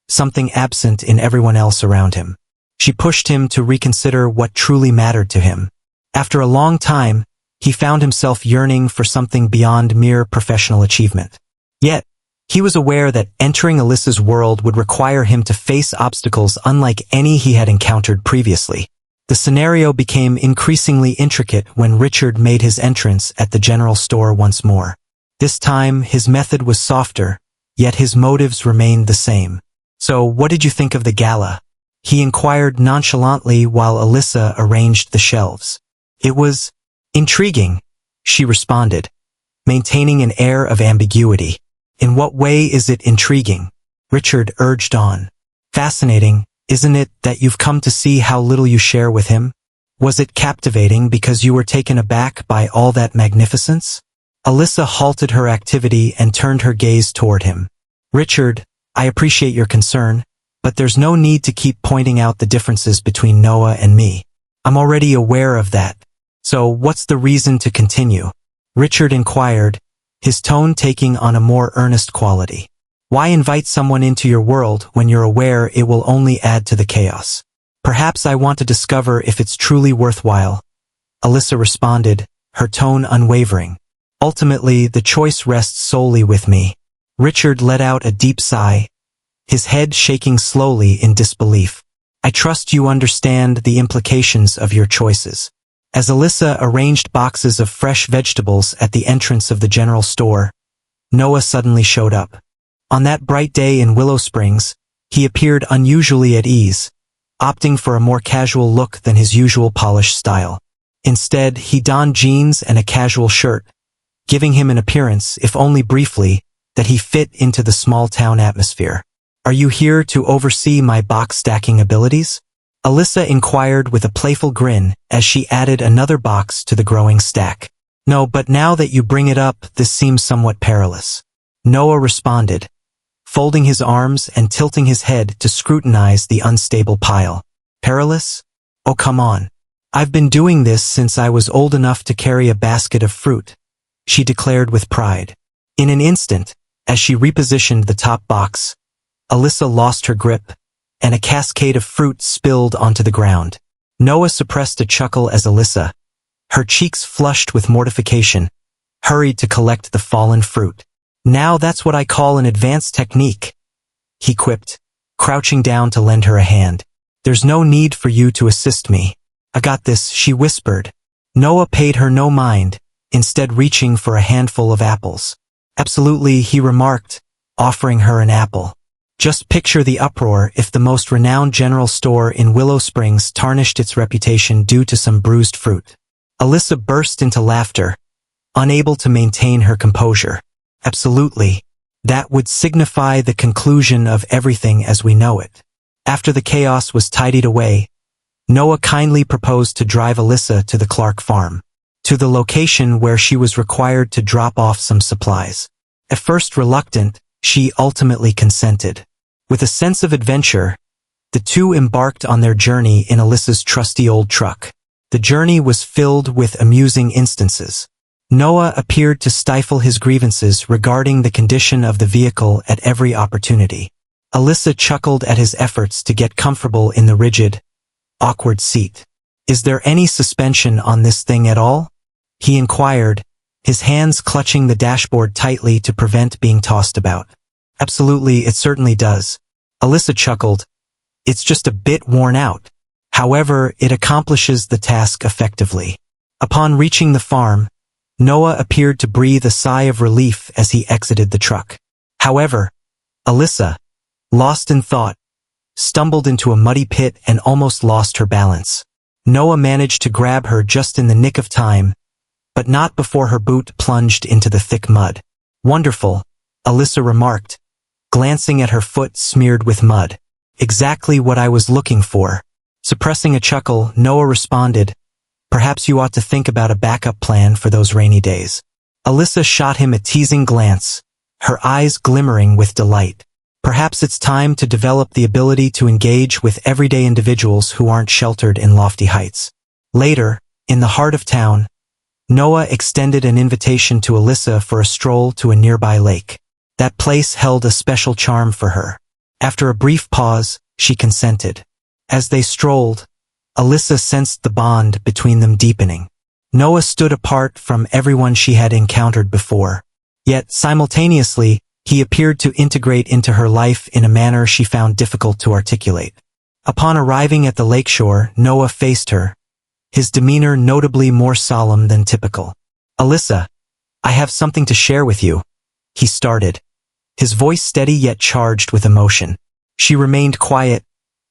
something absent in everyone else around him. She pushed him to reconsider what truly mattered to him. After a long time, he found himself yearning for something beyond mere professional achievement. Yet, he was aware that entering Alyssa's world would require him to face obstacles unlike any he had encountered previously. The scenario became increasingly intricate when Richard made his entrance at the general store once more. This time, his method was softer, yet his motives remained the same. "So, what did you think of the gala?" he inquired nonchalantly while Alyssa arranged the shelves. "It was intriguing," she responded, maintaining an air of ambiguity. "In what way is it intriguing?" Richard urged on. "Fascinating, isn't it, that you've come to see how little you share with him? Was it captivating because you were taken aback by all that magnificence?" Alyssa halted her activity and turned her gaze toward him. "Richard, I appreciate your concern, but there's no need to keep pointing out the differences between Noah and me. I'm already aware of that. So what's the reason to continue?" Richard inquired, his tone taking on a more earnest quality. "Why invite someone into your world when you're aware it will only add to the chaos?" "Perhaps I want to discover if it's truly worthwhile," Alyssa responded, her tone unwavering. "Ultimately, the choice rests solely with me." Richard let out a deep sigh, his head shaking slowly in disbelief. "I trust you understand the implications of your choices." As Alyssa arranged boxes of fresh vegetables at the entrance of the general store, Noah suddenly showed up. On that bright day in Willow Springs, he appeared unusually at ease, opting for a more casual look than his usual polished style. Instead, he donned jeans and a casual shirt, giving him an appearance, if only briefly, that he fit into the small-town atmosphere. "Are you here to oversee my box-stacking abilities?" Alyssa inquired with a playful grin as she added another box to the growing stack. "No, but now that you bring it up, this seems somewhat perilous," Noah responded, folding his arms and tilting his head to scrutinize the unstable pile. "Perilous? Oh, come on. I've been doing this since I was old enough to carry a basket of fruit," she declared with pride. In an instant, as she repositioned the top box, Alyssa lost her grip, and a cascade of fruit spilled onto the ground. Noah suppressed a chuckle as Alyssa, her cheeks flushed with mortification, hurried to collect the fallen fruit. "Now that's what I call an advanced technique," he quipped, crouching down to lend her a hand. "There's no need for you to assist me. I got this," she whispered. Noah paid her no mind, instead reaching for a handful of apples. "Absolutely," he remarked, offering her an apple. Just picture the uproar if the most renowned general store in Willow Springs tarnished its reputation due to some bruised fruit. Alyssa burst into laughter, unable to maintain her composure. "Absolutely. That would signify the conclusion of everything as we know it." After the chaos was tidied away, Noah kindly proposed to drive Alyssa to the Clark farm, to the location where she was required to drop off some supplies. At first reluctant, she ultimately consented. With a sense of adventure, the two embarked on their journey in Alyssa's trusty old truck. The journey was filled with amusing instances. Noah appeared to stifle his grievances regarding the condition of the vehicle at every opportunity. Alyssa chuckled at his efforts to get comfortable in the rigid, awkward seat. "Is there any suspension on this thing at all?" he inquired, his hands clutching the dashboard tightly to prevent being tossed about. "Absolutely, it certainly does." Alyssa chuckled. "It's just a bit worn out. However, it accomplishes the task effectively." Upon reaching the farm, Noah appeared to breathe a sigh of relief as he exited the truck. However, Alyssa, lost in thought, stumbled into a muddy pit and almost lost her balance. Noah managed to grab her just in the nick of time, but not before her boot plunged into the thick mud. "Wonderful," Alyssa remarked, glancing at her foot smeared with mud. "Exactly what I was looking for." Suppressing a chuckle, Noah responded, "Perhaps you ought to think about a backup plan for those rainy days." Alyssa shot him a teasing glance, her eyes glimmering with delight. Perhaps it's time to develop the ability to engage with everyday individuals who aren't sheltered in lofty heights. Later, in the heart of town, Noah extended an invitation to Alyssa for a stroll to a nearby lake. That place held a special charm for her. After a brief pause, she consented. As they strolled, Alyssa sensed the bond between them deepening. Noah stood apart from everyone she had encountered before. Yet, simultaneously, he appeared to integrate into her life in a manner she found difficult to articulate. Upon arriving at the lakeshore, Noah faced her, his demeanor notably more solemn than typical. "Alyssa, I have something to share with you," he started, his voice steady yet charged with emotion. She remained quiet,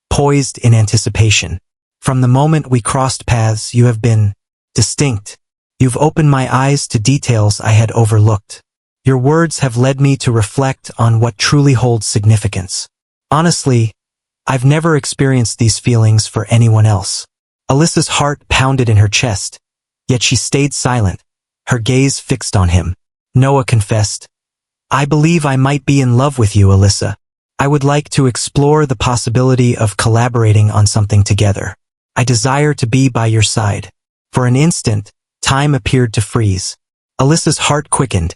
poised in anticipation. "From the moment we crossed paths, you have been distinct. You've opened my eyes to details I had overlooked. Your words have led me to reflect on what truly holds significance. Honestly, I've never experienced these feelings for anyone else." Alyssa's heart pounded in her chest, yet she stayed silent, her gaze fixed on him. Noah confessed, "I believe I might be in love with you, Alyssa. I would like to explore the possibility of collaborating on something together. I desire to be by your side." For an instant, time appeared to freeze. Alyssa's heart quickened,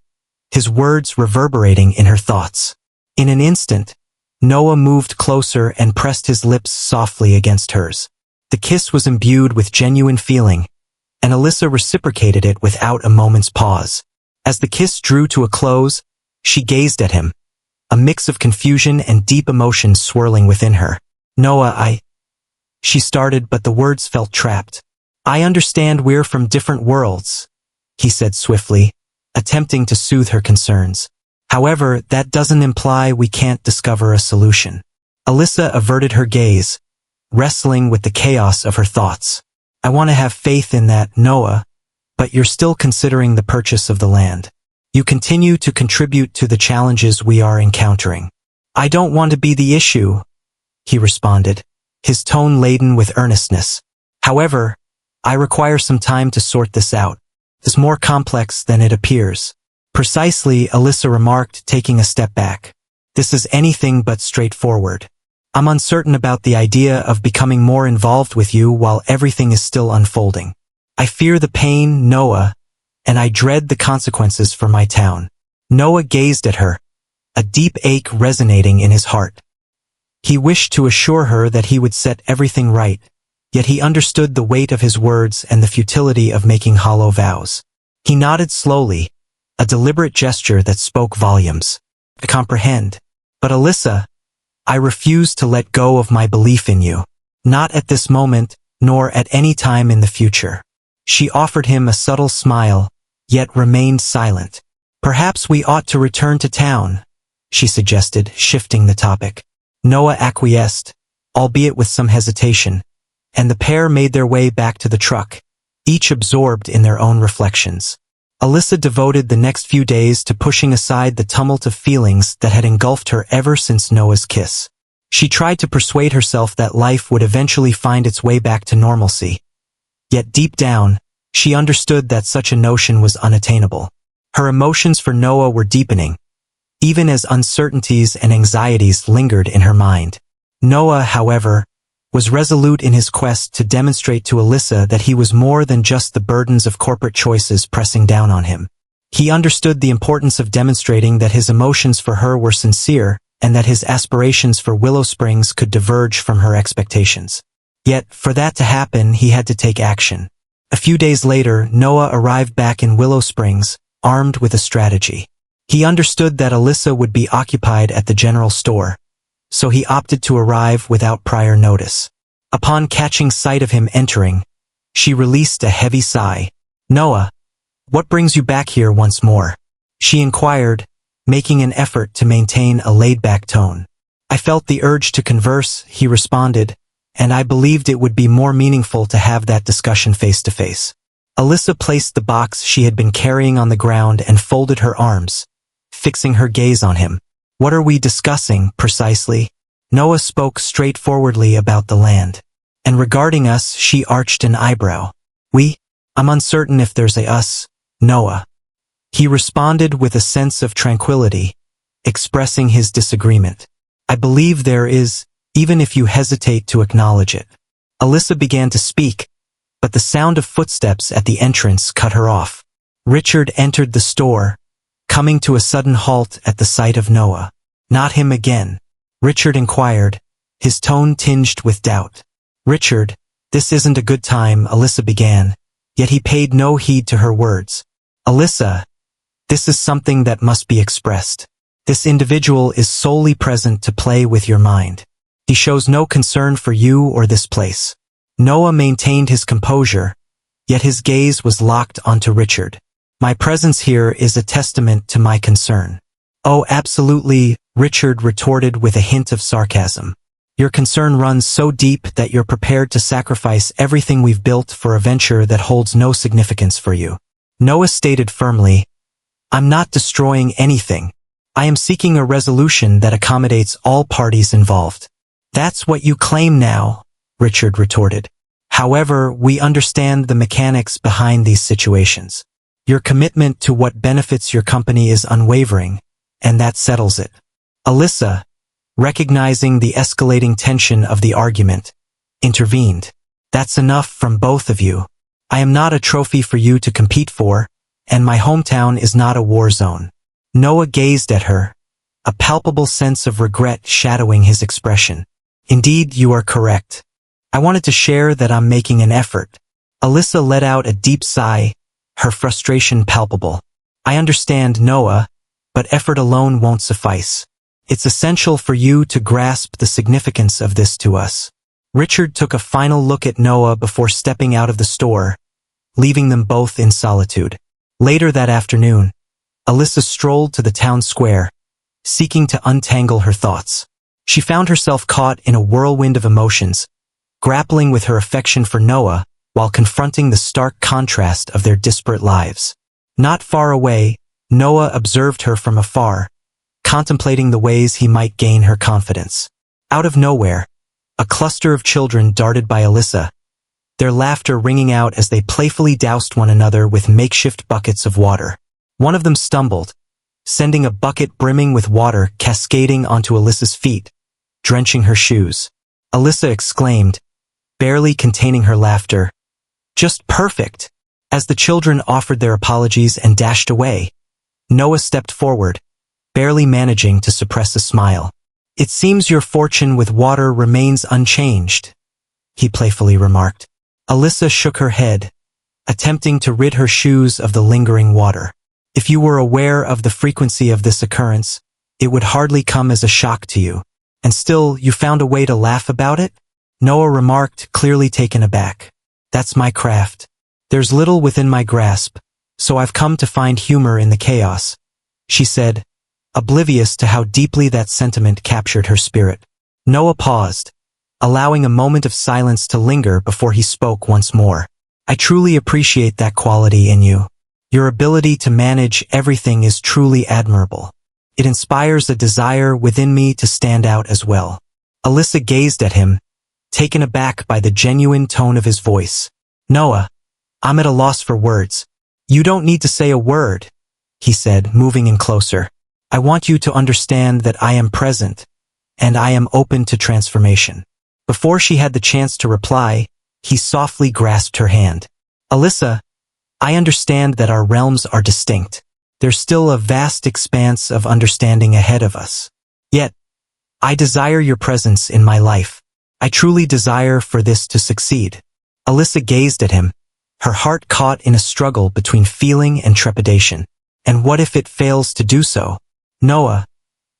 his words reverberating in her thoughts. In an instant, Noah moved closer and pressed his lips softly against hers. The kiss was imbued with genuine feeling, and Alyssa reciprocated it without a moment's pause. As the kiss drew to a close, she gazed at him, a mix of confusion and deep emotion swirling within her. "Noah, she started, but the words felt trapped. "I understand we're from different worlds," he said swiftly, attempting to soothe her concerns. "However, that doesn't imply we can't discover a solution." Alyssa averted her gaze, wrestling with the chaos of her thoughts. "I want to have faith in that, Noah, but you're still considering the purchase of the land. You continue to contribute to the challenges we are encountering." "I don't want to be the issue," he responded, his tone laden with earnestness. "However, I require some time to sort this out. It's more complex than it appears." "Precisely," Alyssa remarked, taking a step back. "This is anything but straightforward. I'm uncertain about the idea of becoming more involved with you while everything is still unfolding. I fear the pain, Noah, and I dread the consequences for my town." Noah gazed at her, a deep ache resonating in his heart. He wished to assure her that he would set everything right, yet he understood the weight of his words and the futility of making hollow vows. He nodded slowly, a deliberate gesture that spoke volumes. "I comprehend. But Alyssa, I refuse to let go of my belief in you. Not at this moment, nor at any time in the future." She offered him a subtle smile, yet remained silent. "Perhaps we ought to return to town," she suggested, shifting the topic. Noah acquiesced, albeit with some hesitation, and the pair made their way back to the truck, each absorbed in their own reflections. Alyssa devoted the next few days to pushing aside the tumult of feelings that had engulfed her ever since Noah's kiss. She tried to persuade herself that life would eventually find its way back to normalcy. Yet deep down, she understood that such a notion was unattainable. Her emotions for Noah were deepening, even as uncertainties and anxieties lingered in her mind. Noah, however, was resolute in his quest to demonstrate to Alyssa that he was more than just the burdens of corporate choices pressing down on him. He understood the importance of demonstrating that his emotions for her were sincere and that his aspirations for Willow Springs could diverge from her expectations. Yet, for that to happen, he had to take action. A few days later, Noah arrived back in Willow Springs, armed with a strategy. He understood that Alyssa would be occupied at the general store, so he opted to arrive without prior notice. Upon catching sight of him entering, she released a heavy sigh. "Noah, what brings you back here once more?" she inquired, making an effort to maintain a laid-back tone. "I felt the urge to converse," he responded, "and I believed it would be more meaningful to have that discussion face-to-face." Alyssa placed the box she had been carrying on the ground and folded her arms, fixing her gaze on him. "What are we discussing, precisely?" Noah spoke straightforwardly about the land. And regarding us, she arched an eyebrow. I'm uncertain if there's a us, Noah." He responded with a sense of tranquility, expressing his disagreement. "I believe there is, even if you hesitate to acknowledge it." Alyssa began to speak, but the sound of footsteps at the entrance cut her off. Richard entered the store, coming to a sudden halt at the sight of Noah. "Not him again?" Richard inquired, his tone tinged with doubt. "Richard, this isn't a good time," Alyssa began, yet he paid no heed to her words. "Alyssa, this is something that must be expressed. This individual is solely present to play with your mind. He shows no concern for you or this place." Noah maintained his composure, yet his gaze was locked onto Richard. "My presence here is a testament to my concern." "Oh, absolutely," Richard retorted with a hint of sarcasm. "Your concern runs so deep that you're prepared to sacrifice everything we've built for a venture that holds no significance for you." Noah stated firmly, "I'm not destroying anything. I am seeking a resolution that accommodates all parties involved." "That's what you claim now," Richard retorted. "However, we understand the mechanics behind these situations. Your commitment to what benefits your company is unwavering, and that settles it." Alyssa, recognizing the escalating tension of the argument, intervened. "That's enough from both of you. I am not a trophy for you to compete for, and my hometown is not a war zone." Noah gazed at her, a palpable sense of regret shadowing his expression. "Indeed, you are correct. I wanted to share that I'm making an effort." Alyssa let out a deep sigh, her frustration palpable. "I understand, Noah, but effort alone won't suffice. It's essential for you to grasp the significance of this to us." Richard took a final look at Noah before stepping out of the store, leaving them both in solitude. Later that afternoon, Alyssa strolled to the town square, seeking to untangle her thoughts. She found herself caught in a whirlwind of emotions, grappling with her affection for Noah while confronting the stark contrast of their disparate lives. Not far away, Noah observed her from afar, contemplating the ways he might gain her confidence. Out of nowhere, a cluster of children darted by Alyssa, their laughter ringing out as they playfully doused one another with makeshift buckets of water. One of them stumbled, sending a bucket brimming with water cascading onto Alyssa's feet, drenching her shoes. Alyssa exclaimed, barely containing her laughter, "Just perfect!" As the children offered their apologies and dashed away, Noah stepped forward, barely managing to suppress a smile. "It seems your fortune with water remains unchanged," he playfully remarked. Alyssa shook her head, attempting to rid her shoes of the lingering water. "If you were aware of the frequency of this occurrence, it would hardly come as a shock to you. And still, you found a way to laugh about it?" Noah remarked, clearly taken aback. "That's my craft. There's little within my grasp, so I've come to find humor in the chaos," she said, oblivious to how deeply that sentiment captured her spirit. Noah paused, allowing a moment of silence to linger before he spoke once more. "I truly appreciate that quality in you. Your ability to manage everything is truly admirable. It inspires a desire within me to stand out as well." Alyssa gazed at him, taken aback by the genuine tone of his voice. "Noah, I'm at a loss for words." "You don't need to say a word," he said, moving in closer. "I want you to understand that I am present, and I am open to transformation. Before she had the chance to reply, he softly grasped her hand. Alyssa, I understand that our realms are distinct. There's still a vast expanse of understanding ahead of us. Yet, I desire your presence in my life. I truly desire for this to succeed. Alyssa gazed at him, her heart caught in a struggle between feeling and trepidation. And what if it fails to do so? Noah,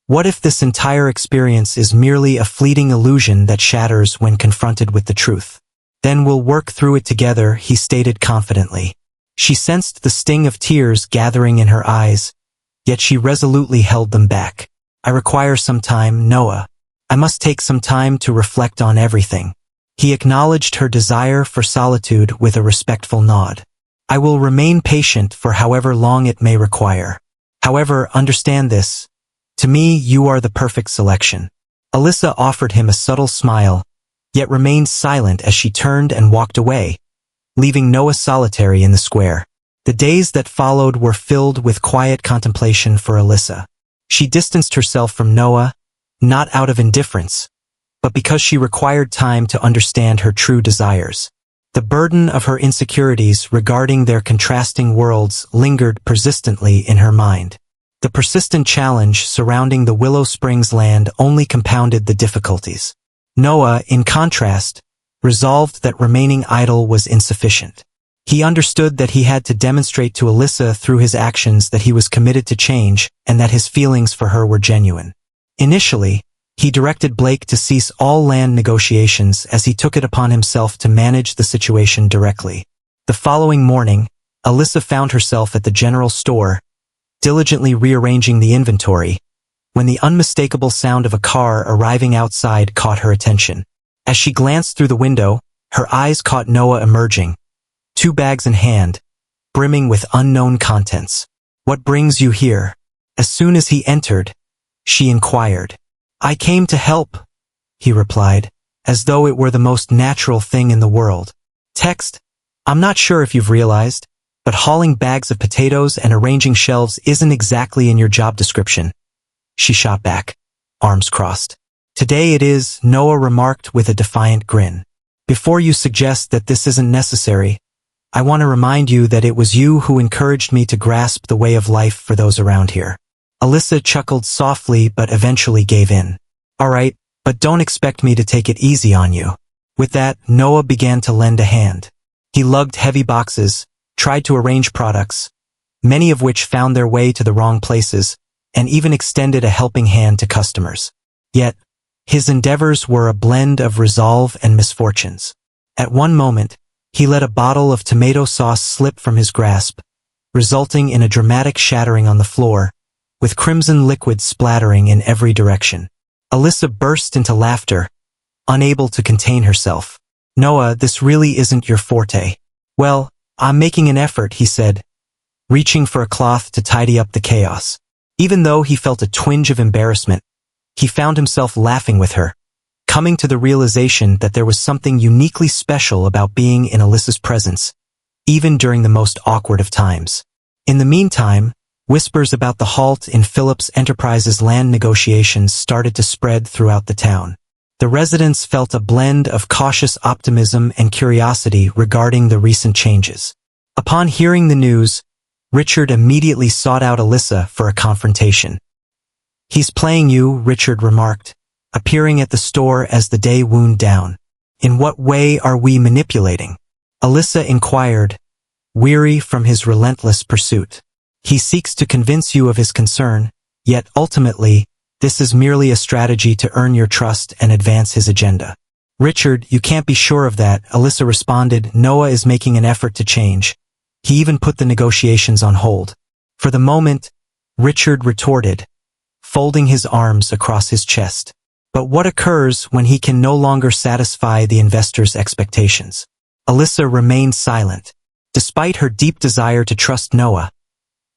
what if this entire experience is merely a fleeting illusion that shatters when confronted with the truth? Then we'll work through it together, he stated confidently. She sensed the sting of tears gathering in her eyes, yet she resolutely held them back. I require some time, Noah. I must take some time to reflect on everything. He acknowledged her desire for solitude with a respectful nod. I will remain patient for however long it may require. However, understand this. To me, you are the perfect selection. Alyssa offered him a subtle smile, yet remained silent as she turned and walked away, leaving Noah solitary in the square. The days that followed were filled with quiet contemplation for Alyssa. She distanced herself from Noah, not out of indifference, but because she required time to understand her true desires. The burden of her insecurities regarding their contrasting worlds lingered persistently in her mind. The persistent challenge surrounding the Willow Springs land only compounded the difficulties. Noah, in contrast, resolved that remaining idle was insufficient. He understood that he had to demonstrate to Alyssa through his actions that he was committed to change and that his feelings for her were genuine. Initially, he directed Blake to cease all land negotiations as he took it upon himself to manage the situation directly. The following morning, Alyssa found herself at the general store, diligently rearranging the inventory, when the unmistakable sound of a car arriving outside caught her attention. As she glanced through the window, her eyes caught Noah emerging, 2 bags in hand, brimming with unknown contents. What brings you here? As soon as he entered, she inquired. I came to help, he replied, as though it were the most natural thing in the world. Text, I'm not sure if you've realized, but hauling bags of potatoes and arranging shelves isn't exactly in your job description. She shot back, arms crossed. Today it is, Noah remarked with a defiant grin. Before you suggest that this isn't necessary, I want to remind you that it was you who encouraged me to grasp the way of life for those around here. Alyssa chuckled softly but eventually gave in. All right, but don't expect me to take it easy on you. With that, Noah began to lend a hand. He lugged heavy boxes, tried to arrange products, many of which found their way to the wrong places, and even extended a helping hand to customers. Yet, his endeavors were a blend of resolve and misfortunes. At one moment, he let a bottle of tomato sauce slip from his grasp, resulting in a dramatic shattering on the floor, with crimson liquid splattering in every direction. Alyssa burst into laughter, unable to contain herself. Noah, this really isn't your forte. Well, I'm making an effort, he said, reaching for a cloth to tidy up the chaos. Even though he felt a twinge of embarrassment, he found himself laughing with her, coming to the realization that there was something uniquely special about being in Alyssa's presence, even during the most awkward of times. In the meantime, whispers about the halt in Phillips Enterprises land negotiations started to spread throughout the town. The residents felt a blend of cautious optimism and curiosity regarding the recent changes. Upon hearing the news, Richard immediately sought out Alyssa for a confrontation. He's playing you, Richard remarked, appearing at the store as the day wound down. In what way are we manipulating? Alyssa inquired, weary from his relentless pursuit. He seeks to convince you of his concern, yet ultimately, this is merely a strategy to earn your trust and advance his agenda. Richard, you can't be sure of that, Alyssa responded. Noah is making an effort to change. He even put the negotiations on hold. For the moment, Richard retorted, folding his arms across his chest. But what occurs when he can no longer satisfy the investor's expectations? Alyssa remained silent. Despite her deep desire to trust Noah,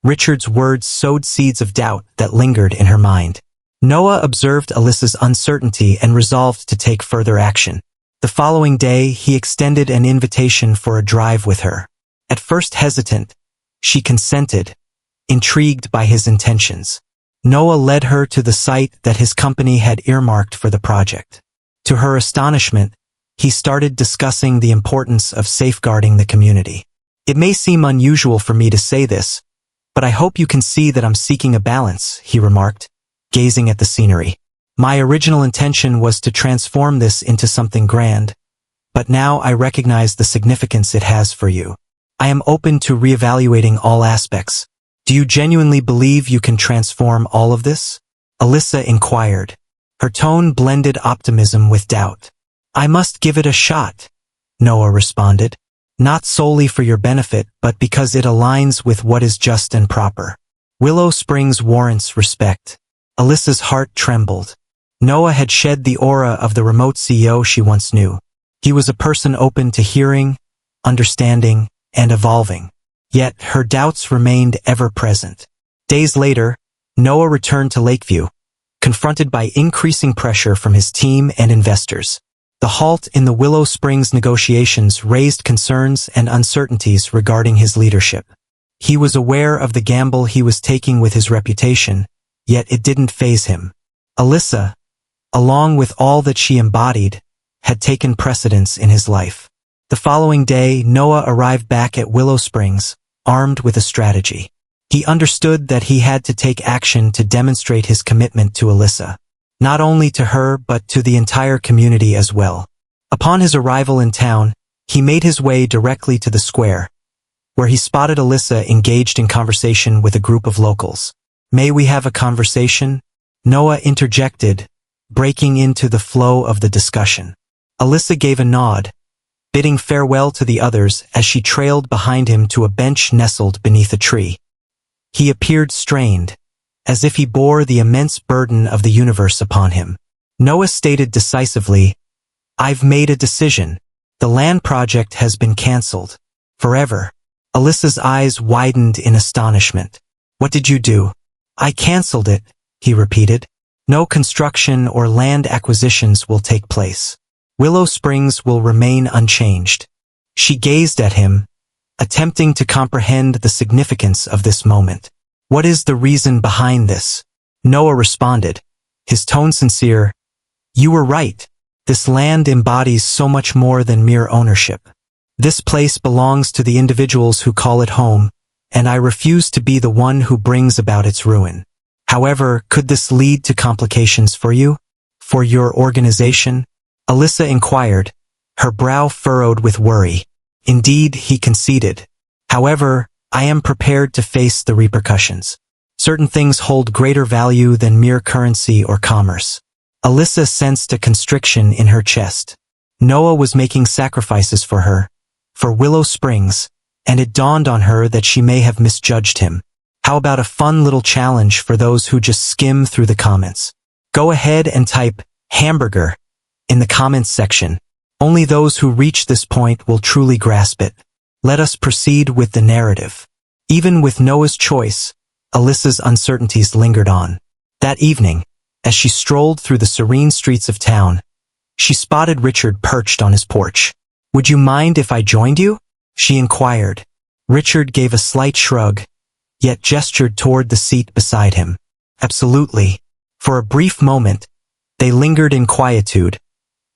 Richard's words sowed seeds of doubt that lingered in her mind. Noah observed Alyssa's uncertainty and resolved to take further action. The following day, he extended an invitation for a drive with her. At first hesitant, she consented, intrigued by his intentions. Noah led her to the site that his company had earmarked for the project. To her astonishment, he started discussing the importance of safeguarding the community. It may seem unusual for me to say this, but I hope you can see that I'm seeking a balance, he remarked, gazing at the scenery. My original intention was to transform this into something grand, but now I recognize the significance it has for you. I am open to reevaluating all aspects. Do you genuinely believe you can transform all of this? Alyssa inquired. Her tone blended optimism with doubt. I must give it a shot, Noah responded. Not solely for your benefit, but because it aligns with what is just and proper. Willow Springs warrants respect. Alyssa's heart trembled. Noah had shed the aura of the remote CEO she once knew. He was a person open to hearing, understanding, and evolving. Yet her doubts remained ever present. Days later, Noah returned to Lakeview, confronted by increasing pressure from his team and investors. The halt in the Willow Springs negotiations raised concerns and uncertainties regarding his leadership. He was aware of the gamble he was taking with his reputation, yet it didn't faze him. Alyssa, along with all that she embodied, had taken precedence in his life. The following day, Noah arrived back at Willow Springs, armed with a strategy. He understood that he had to take action to demonstrate his commitment to Alyssa. Not only to her but to the entire community as well. Upon his arrival in town, he made his way directly to the square, where he spotted Alyssa engaged in conversation with a group of locals. May we have a conversation? Noah interjected, breaking into the flow of the discussion. Alyssa gave a nod, bidding farewell to the others as she trailed behind him to a bench nestled beneath a tree. He appeared strained, as if he bore the immense burden of the universe upon him. Noah stated decisively, I've made a decision. The land project has been cancelled. Forever. Alyssa's eyes widened in astonishment. What did you do? I cancelled it, he repeated. No construction or land acquisitions will take place. Willow Springs will remain unchanged. She gazed at him, attempting to comprehend the significance of this moment. What is the reason behind this? Noah responded, his tone sincere. You were right. This land embodies so much more than mere ownership. This place belongs to the individuals who call it home, and I refuse to be the one who brings about its ruin. However, could this lead to complications for you? For your organization? Alyssa inquired, her brow furrowed with worry. Indeed, he conceded. However, I am prepared to face the repercussions. Certain things hold greater value than mere currency or commerce. Alyssa sensed a constriction in her chest. Noah was making sacrifices for her, for Willow Springs, and it dawned on her that she may have misjudged him. How about a fun little challenge for those who just skim through the comments? Go ahead and type hamburger in the comments section. Only those who reach this point will truly grasp it. Let us proceed with the narrative. Even with Noah's choice, Alyssa's uncertainties lingered on. That evening, as she strolled through the serene streets of town, she spotted Richard perched on his porch. Would you mind if I joined you? She inquired. Richard gave a slight shrug, yet gestured toward the seat beside him. Absolutely. For a brief moment, they lingered in quietude,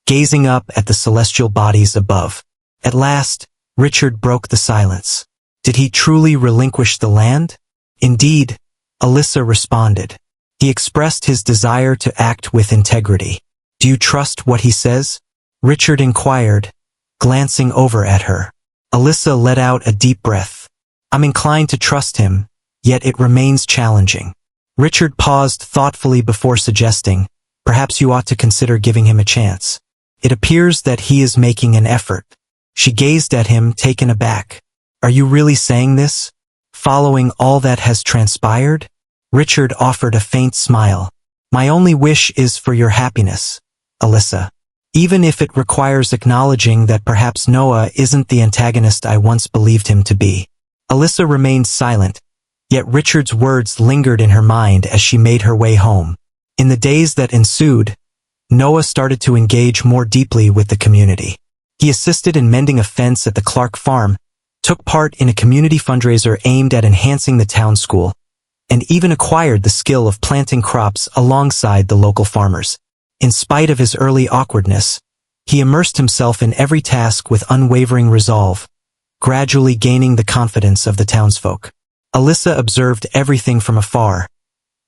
gazing up at the celestial bodies above. At last, Richard broke the silence. Did he truly relinquish the land? Indeed, Alyssa responded. He expressed his desire to act with integrity. Do you trust what he says? Richard inquired, glancing over at her. Alyssa let out a deep breath. I'm inclined to trust him, yet it remains challenging. Richard paused thoughtfully before suggesting, perhaps you ought to consider giving him a chance. It appears that he is making an effort. She gazed at him, taken aback. Are you really saying this? Following all that has transpired? Richard offered a faint smile. My only wish is for your happiness, Alyssa. Even if it requires acknowledging that perhaps Noah isn't the antagonist I once believed him to be. Alyssa remained silent, yet Richard's words lingered in her mind as she made her way home. In the days that ensued, Noah started to engage more deeply with the community. He assisted in mending a fence at the Clark farm, took part in a community fundraiser aimed at enhancing the town school, and even acquired the skill of planting crops alongside the local farmers. In spite of his early awkwardness, he immersed himself in every task with unwavering resolve, gradually gaining the confidence of the townsfolk. Alyssa observed everything from afar,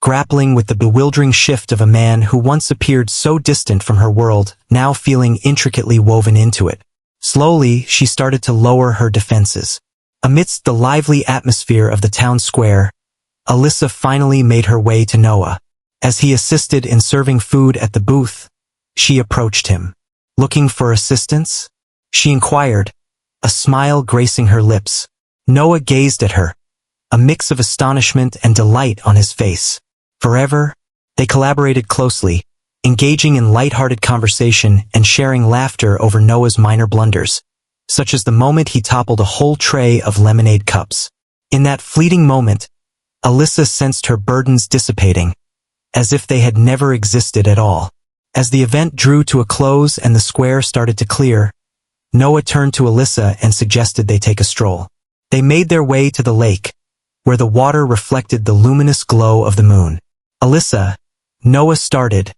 grappling with the bewildering shift of a man who once appeared so distant from her world, now feeling intricately woven into it. Slowly, she started to lower her defenses. Amidst the lively atmosphere of the town square, Alyssa finally made her way to Noah. As he assisted in serving food at the booth, she approached him. "Looking for assistance?" she inquired, a smile gracing her lips. Noah gazed at her, a mix of astonishment and delight on his face. Forever, they collaborated closely, engaging in light-hearted conversation and sharing laughter over Noah's minor blunders, such as the moment he toppled a whole tray of lemonade cups. In that fleeting moment, Alyssa sensed her burdens dissipating, as if they had never existed at all. As the event drew to a close and the square started to clear, Noah turned to Alyssa and suggested they take a stroll. They made their way to the lake, where the water reflected the luminous glow of the moon. "Alyssa," Noah started,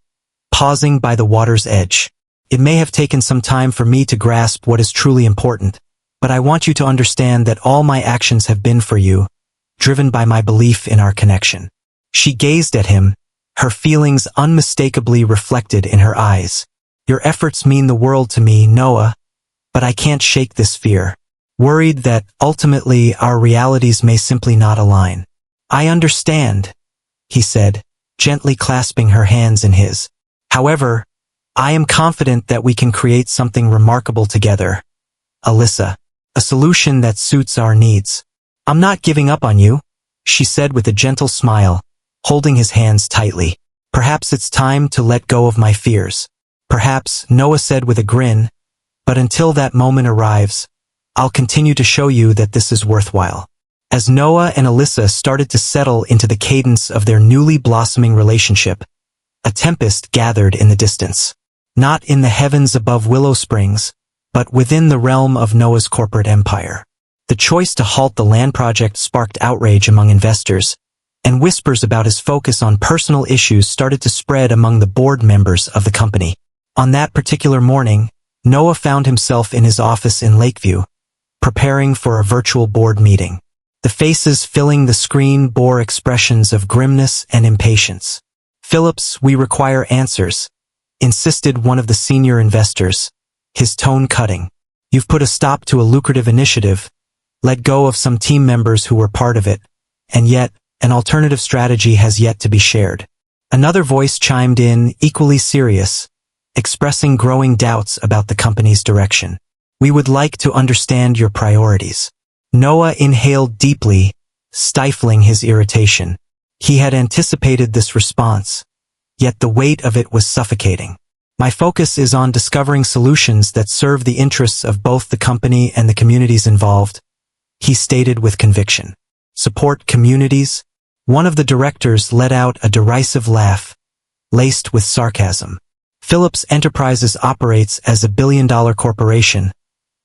pausing by the water's edge. "It may have taken some time for me to grasp what is truly important, but I want you to understand that all my actions have been for you, driven by my belief in our connection." She gazed at him, her feelings unmistakably reflected in her eyes. "Your efforts mean the world to me, Noah, but I can't shake this fear, worried that ultimately our realities may simply not align." "I understand," he said, gently clasping her hands in his. "However, I am confident that we can create something remarkable together, Alyssa, a solution that suits our needs." "I'm not giving up on you," she said with a gentle smile, holding his hands tightly. "Perhaps it's time to let go of my fears." "Perhaps," Noah said with a grin, "but until that moment arrives, I'll continue to show you that this is worthwhile." As Noah and Alyssa started to settle into the cadence of their newly blossoming relationship, a tempest gathered in the distance. Not in the heavens above Willow Springs, but within the realm of Noah's corporate empire. The choice to halt the land project sparked outrage among investors, and whispers about his focus on personal issues started to spread among the board members of the company. On that particular morning, Noah found himself in his office in Lakeview, preparing for a virtual board meeting. The faces filling the screen bore expressions of grimness and impatience. "Phillips, we require answers," insisted one of the senior investors, his tone cutting. "You've put a stop to a lucrative initiative, let go of some team members who were part of it, and yet, an alternative strategy has yet to be shared." Another voice chimed in, equally serious, expressing growing doubts about the company's direction. "We would like to understand your priorities." Noah inhaled deeply, stifling his irritation. He had anticipated this response, yet the weight of it was suffocating. "My focus is on discovering solutions that serve the interests of both the company and the communities involved," he stated with conviction. "Support communities?" One of the directors let out a derisive laugh, laced with sarcasm. "Phillips Enterprises operates as a billion-dollar corporation,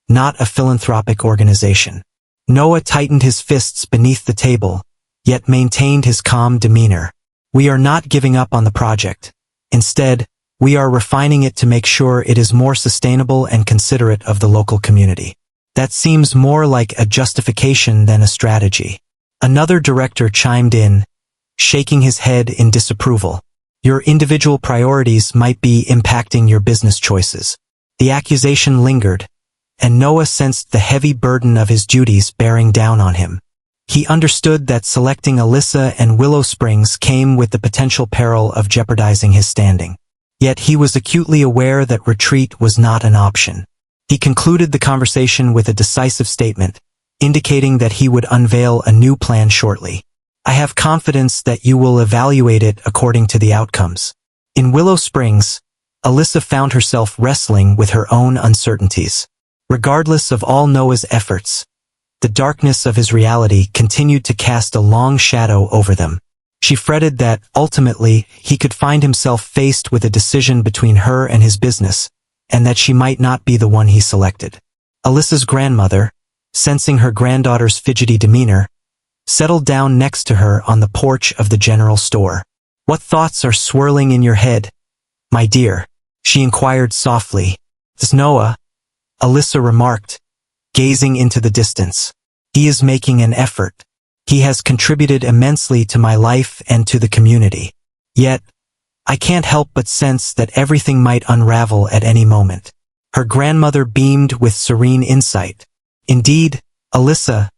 not a philanthropic organization." Noah tightened his fists beneath the table, yet maintained his calm demeanor. "We are not giving up on the project. Instead, we are refining it to make sure it is more sustainable and considerate of the local community." "That seems more like a justification than a strategy." Another director chimed in, shaking his head in disapproval. "Your individual priorities might be impacting your business choices." The accusation lingered, and Noah sensed the heavy burden of his duties bearing down on him. He understood that selecting Alyssa and Willow Springs came with the potential peril of jeopardizing his standing. Yet he was acutely aware that retreat was not an option. He concluded the conversation with a decisive statement, indicating that he would unveil a new plan shortly. "I have confidence that you will evaluate it according to the outcomes." In Willow Springs, Alyssa found herself wrestling with her own uncertainties. Regardless of all Noah's efforts, the darkness of his reality continued to cast a long shadow over them. She fretted that, ultimately, he could find himself faced with a decision between her and his business, and that she might not be the one he selected. Alyssa's grandmother, sensing her granddaughter's fidgety demeanor, settled down next to her on the porch of the general store. "What thoughts are swirling in your head, My dear, she inquired softly. This Noah, Alyssa remarked, gazing into the distance. He is making an effort. He has contributed immensely to my life and to the community. Yet, I can't help but sense that everything might unravel at any moment. Her grandmother beamed with serene insight. Indeed, Alyssa,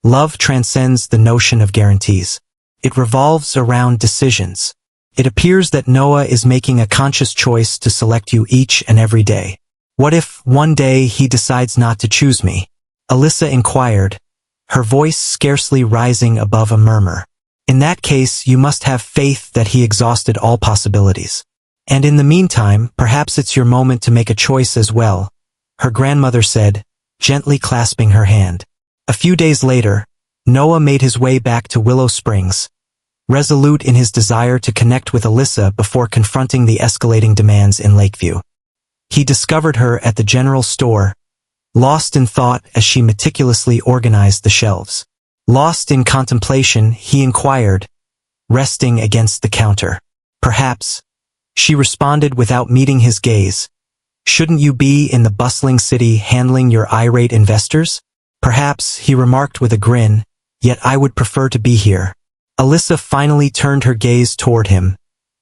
love transcends the notion of guarantees. It revolves around decisions. It appears that Noah is making a conscious choice to select you each and every day. What if one day he decides not to choose me? Alyssa inquired, her voice scarcely rising above a murmur. In that case, you must have faith that he exhausted all possibilities. And in the meantime, perhaps it's your moment to make a choice as well, her grandmother said, gently clasping her hand. A few days later, Noah made his way back to Willow Springs, resolute in his desire to connect with Alyssa before confronting the escalating demands in Lakeview. He discovered her at the general store, lost in thought as she meticulously organized the shelves. Lost in contemplation, he inquired, resting against the counter. Perhaps, she responded without meeting his gaze. Shouldn't you be in the bustling city handling your irate investors? Perhaps, he remarked with a grin, yet I would prefer to be here. Alyssa finally turned her gaze toward him,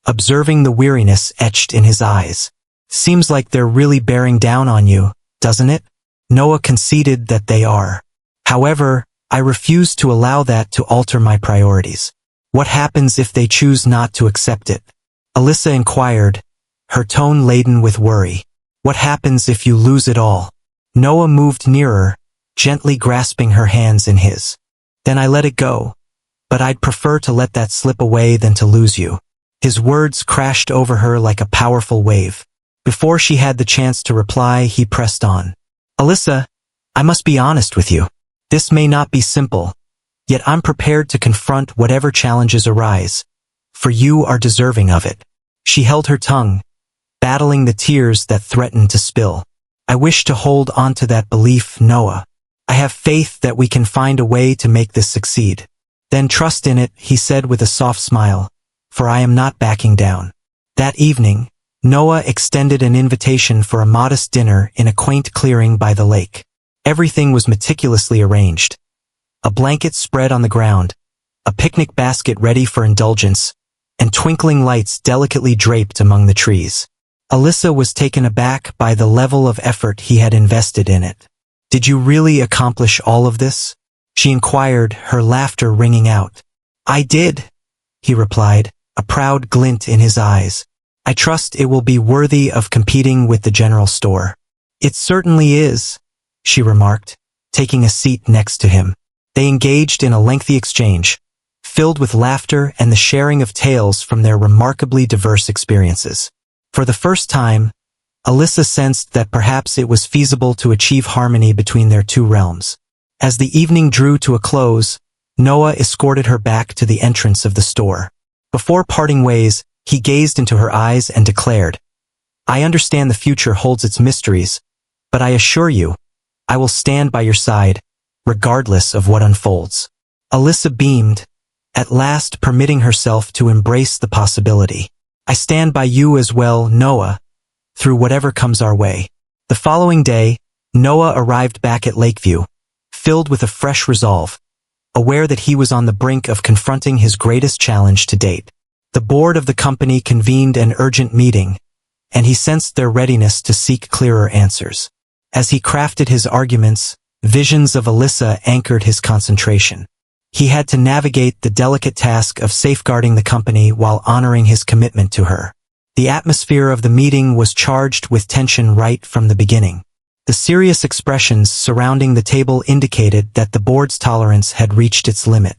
observing the weariness etched in his eyes. Seems like they're really bearing down on you, doesn't it? Noah conceded that they are. However, I refuse to allow that to alter my priorities. What happens if they choose not to accept it? Alyssa inquired, her tone laden with worry. What happens if you lose it all? Noah moved nearer, gently grasping her hands in his. Then I let it go. But I'd prefer to let that slip away than to lose you. His words crashed over her like a powerful wave. Before she had the chance to reply, he pressed on. Alyssa, I must be honest with you. This may not be simple, yet I'm prepared to confront whatever challenges arise, for you are deserving of it. She held her tongue, battling the tears that threatened to spill. I wish to hold on to that belief, Noah. I have faith that we can find a way to make this succeed. Then trust in it, he said with a soft smile, for I am not backing down. That evening, Noah extended an invitation for a modest dinner in a quaint clearing by the lake. Everything was meticulously arranged. A blanket spread on the ground, a picnic basket ready for indulgence, and twinkling lights delicately draped among the trees. Alyssa was taken aback by the level of effort he had invested in it. Did you really accomplish all of this? She inquired, her laughter ringing out. I did, he replied, a proud glint in his eyes. I trust it will be worthy of competing with the general store. It certainly is, she remarked, taking a seat next to him. They engaged in a lengthy exchange, filled with laughter and the sharing of tales from their remarkably diverse experiences. For the first time, Alyssa sensed that perhaps it was feasible to achieve harmony between their two realms. As the evening drew to a close, Noah escorted her back to the entrance of the store. Before parting ways, he gazed into her eyes and declared, I understand the future holds its mysteries, but I assure you, I will stand by your side, regardless of what unfolds. Alyssa beamed, at last permitting herself to embrace the possibility. I stand by you as well, Noah, through whatever comes our way. The following day, Noah arrived back at Lakeview, filled with a fresh resolve, aware that he was on the brink of confronting his greatest challenge to date. The board of the company convened an urgent meeting, and he sensed their readiness to seek clearer answers. As he crafted his arguments, visions of Alyssa anchored his concentration. He had to navigate the delicate task of safeguarding the company while honoring his commitment to her. The atmosphere of the meeting was charged with tension right from the beginning. The serious expressions surrounding the table indicated that the board's tolerance had reached its limit.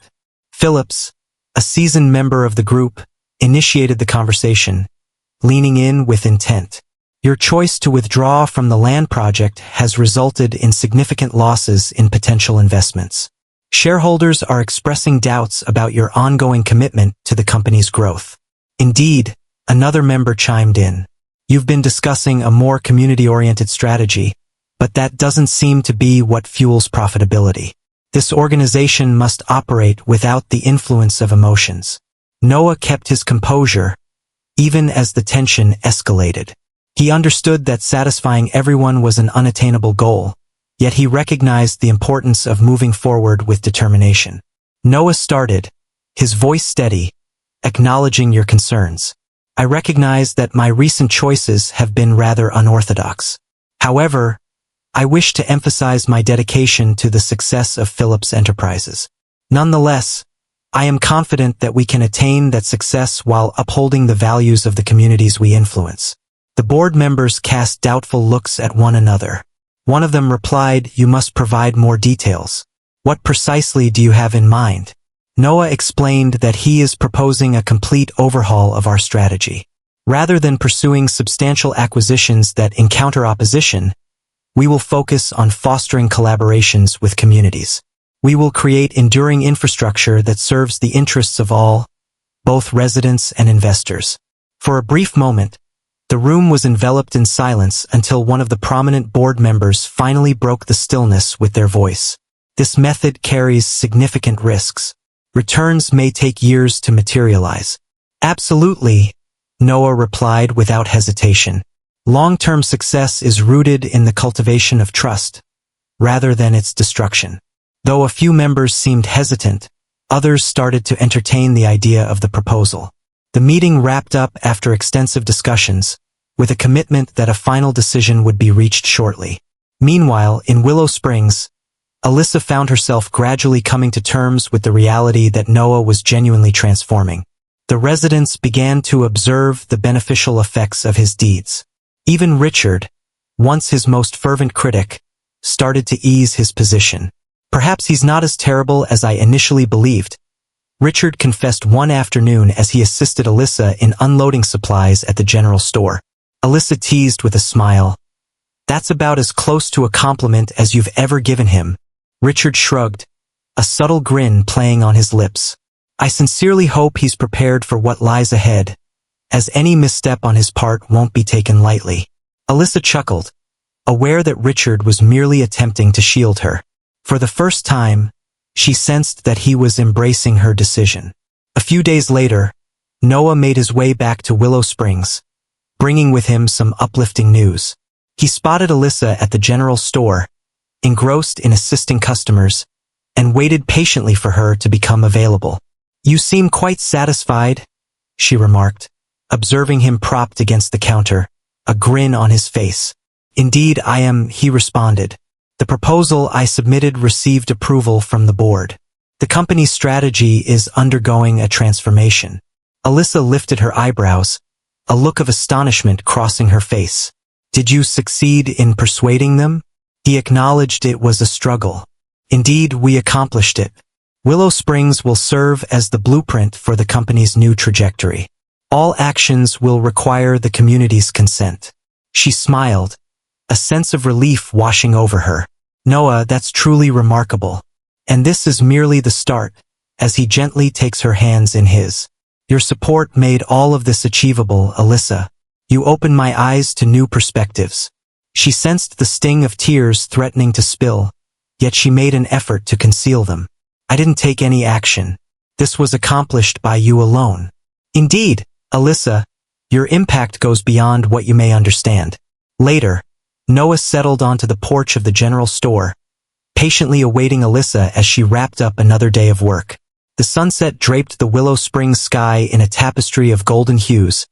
Phillips, a seasoned member of the group, initiated the conversation, leaning in with intent. Your choice to withdraw from the land project has resulted in significant losses in potential investments. Shareholders are expressing doubts about your ongoing commitment to the company's growth. Indeed, another member chimed in. You've been discussing a more community-oriented strategy, but that doesn't seem to be what fuels profitability. This organization must operate without the influence of emotions. Noah kept his composure, even as the tension escalated. He understood that satisfying everyone was an unattainable goal, yet he recognized the importance of moving forward with determination. Noah started, his voice steady, acknowledging your concerns. I recognize that my recent choices have been rather unorthodox. However, I wish to emphasize my dedication to the success of Phillips Enterprises. Nonetheless, I am confident that we can attain that success while upholding the values of the communities we influence. The board members cast doubtful looks at one another. One of them replied, "You must provide more details. What precisely do you have in mind?" Noah explained that he is proposing a complete overhaul of our strategy. Rather than pursuing substantial acquisitions that encounter opposition, we will focus on fostering collaborations with communities. We will create enduring infrastructure that serves the interests of all, both residents and investors. For a brief moment, the room was enveloped in silence until one of the prominent board members finally broke the stillness with their voice. This method carries significant risks. Returns may take years to materialize. Absolutely, Noah replied without hesitation. Long-term success is rooted in the cultivation of trust, rather than its destruction. Though a few members seemed hesitant, others started to entertain the idea of the proposal. The meeting wrapped up after extensive discussions, with a commitment that a final decision would be reached shortly. Meanwhile, in Willow Springs, Alyssa found herself gradually coming to terms with the reality that Noah was genuinely transforming. The residents began to observe the beneficial effects of his deeds. Even Richard, once his most fervent critic, started to ease his position. "Perhaps he's not as terrible as I initially believed," Richard confessed one afternoon as he assisted Alyssa in unloading supplies at the general store. Alyssa teased with a smile. "That's about as close to a compliment as you've ever given him." Richard shrugged, a subtle grin playing on his lips. "I sincerely hope he's prepared for what lies ahead, as any misstep on his part won't be taken lightly." Alyssa chuckled, aware that Richard was merely attempting to shield her. For the first time, she sensed that he was embracing her decision. A few days later, Noah made his way back to Willow Springs, bringing with him some uplifting news. He spotted Alyssa at the general store, engrossed in assisting customers, and waited patiently for her to become available. "You seem quite satisfied," she remarked, observing him propped against the counter, a grin on his face. "Indeed I am," he responded. "The proposal I submitted received approval from the board. The company's strategy is undergoing a transformation." Alyssa lifted her eyebrows, a look of astonishment crossing her face. "Did you succeed in persuading them?" He acknowledged it was a struggle. "Indeed, we accomplished it. Willow Springs will serve as the blueprint for the company's new trajectory. All actions will require the community's consent." She smiled, a sense of relief washing over her. "Noah, that's truly remarkable. And this is merely the start," as he gently takes her hands in his. "Your support made all of this achievable, Alyssa. You opened my eyes to new perspectives." She sensed the sting of tears threatening to spill, yet she made an effort to conceal them. "I didn't take any action. This was accomplished by you alone." "Indeed, Alyssa, your impact goes beyond what you may understand." Later, Noah settled onto the porch of the general store, patiently awaiting Alyssa as she wrapped up another day of work. The sunset draped the Willow Springs sky in a tapestry of golden hues,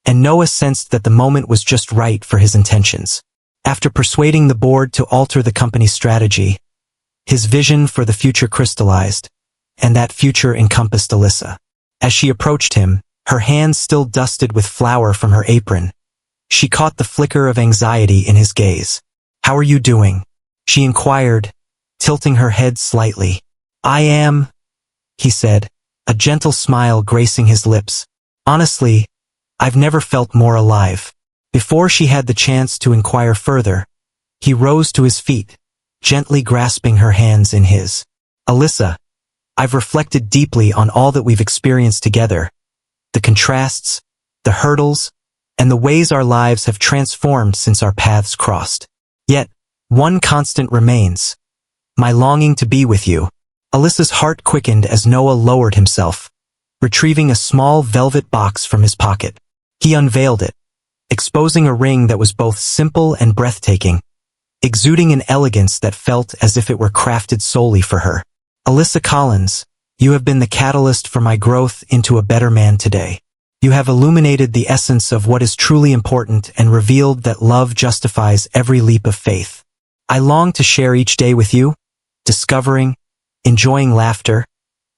and Noah sensed that the moment was just right for his intentions. After persuading the board to alter the company's strategy, his vision for the future crystallized, and that future encompassed Alyssa. As she approached him, her hands still dusted with flour from her apron, she caught the flicker of anxiety in his gaze. "How are you doing?" she inquired, tilting her head slightly. "I am," he said, a gentle smile gracing his lips. "Honestly, I've never felt more alive." Before she had the chance to inquire further, he rose to his feet, gently grasping her hands in his. "Alyssa, I've reflected deeply on all that we've experienced together, the contrasts, the hurdles, and the ways our lives have transformed since our paths crossed. Yet, one constant remains: my longing to be with you." Alyssa's heart quickened as Noah lowered himself, retrieving a small velvet box from his pocket. He unveiled it, exposing a ring that was both simple and breathtaking, exuding an elegance that felt as if it were crafted solely for her. Alyssa Collins, you have been the catalyst for my growth into a better man today. You have illuminated the essence of what is truly important and revealed that love justifies every leap of faith. I long to share each day with you, discovering, enjoying laughter,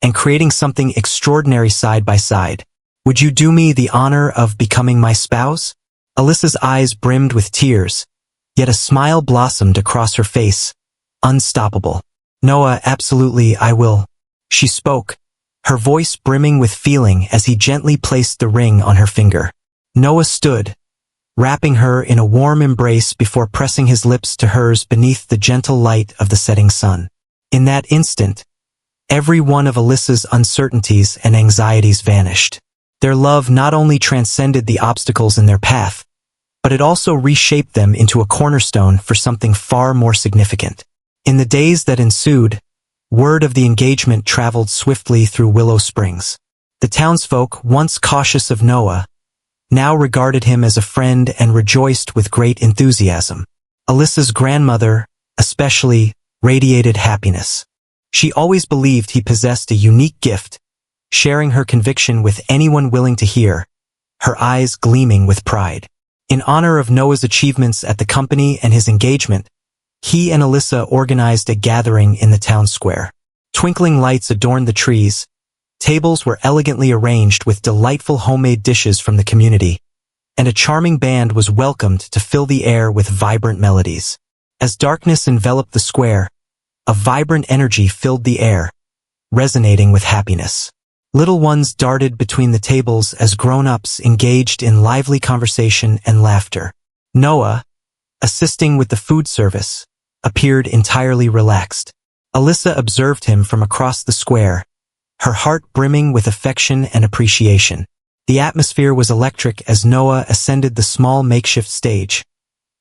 and creating something extraordinary side by side. Would you do me the honor of becoming my spouse? Alyssa's eyes brimmed with tears, yet a smile blossomed across her face, unstoppable. Noah, absolutely, I will. She spoke, her voice brimming with feeling as he gently placed the ring on her finger. Noah stood, wrapping her in a warm embrace before pressing his lips to hers beneath the gentle light of the setting sun. In that instant, every one of Alyssa's uncertainties and anxieties vanished. Their love not only transcended the obstacles in their path, but it also reshaped them into a cornerstone for something far more significant. In the days that ensued, word of the engagement traveled swiftly through Willow Springs. The townsfolk, once cautious of Noah, now regarded him as a friend and rejoiced with great enthusiasm. Alyssa's grandmother, especially, radiated happiness. She always believed he possessed a unique gift, sharing her conviction with anyone willing to hear, her eyes gleaming with pride. In honor of Noah's achievements at the company and his engagement, he and Alyssa organized a gathering in the town square. Twinkling lights adorned the trees, tables were elegantly arranged with delightful homemade dishes from the community, and a charming band was welcomed to fill the air with vibrant melodies. As darkness enveloped the square, a vibrant energy filled the air, resonating with happiness. Little ones darted between the tables as grown-ups engaged in lively conversation and laughter. Noah, assisting with the food service, appeared entirely relaxed. Alyssa observed him from across the square, her heart brimming with affection and appreciation. The atmosphere was electric as Noah ascended the small makeshift stage,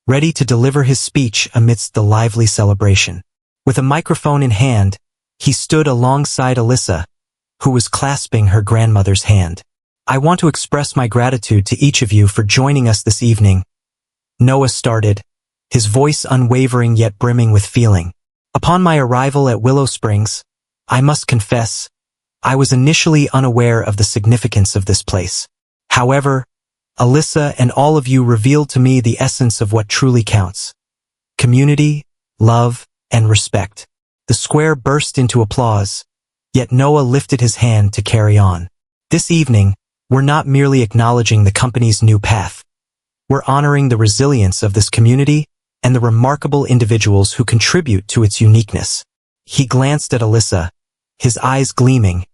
ready to deliver his speech amidst the lively celebration. With a microphone in hand, he stood alongside Alyssa, who was clasping her grandmother's hand. I want to express my gratitude to each of you for joining us this evening. Noah started, his voice unwavering yet brimming with feeling. Upon my arrival at Willow Springs, I must confess, I was initially unaware of the significance of this place. However, Alyssa and all of you revealed to me the essence of what truly counts: community, love, and respect. The square burst into applause, yet Noah lifted his hand to carry on. This evening, we're not merely acknowledging the company's new path. We're honoring the resilience of this community and the remarkable individuals who contribute to its uniqueness. He glanced at Alyssa, his eyes gleaming,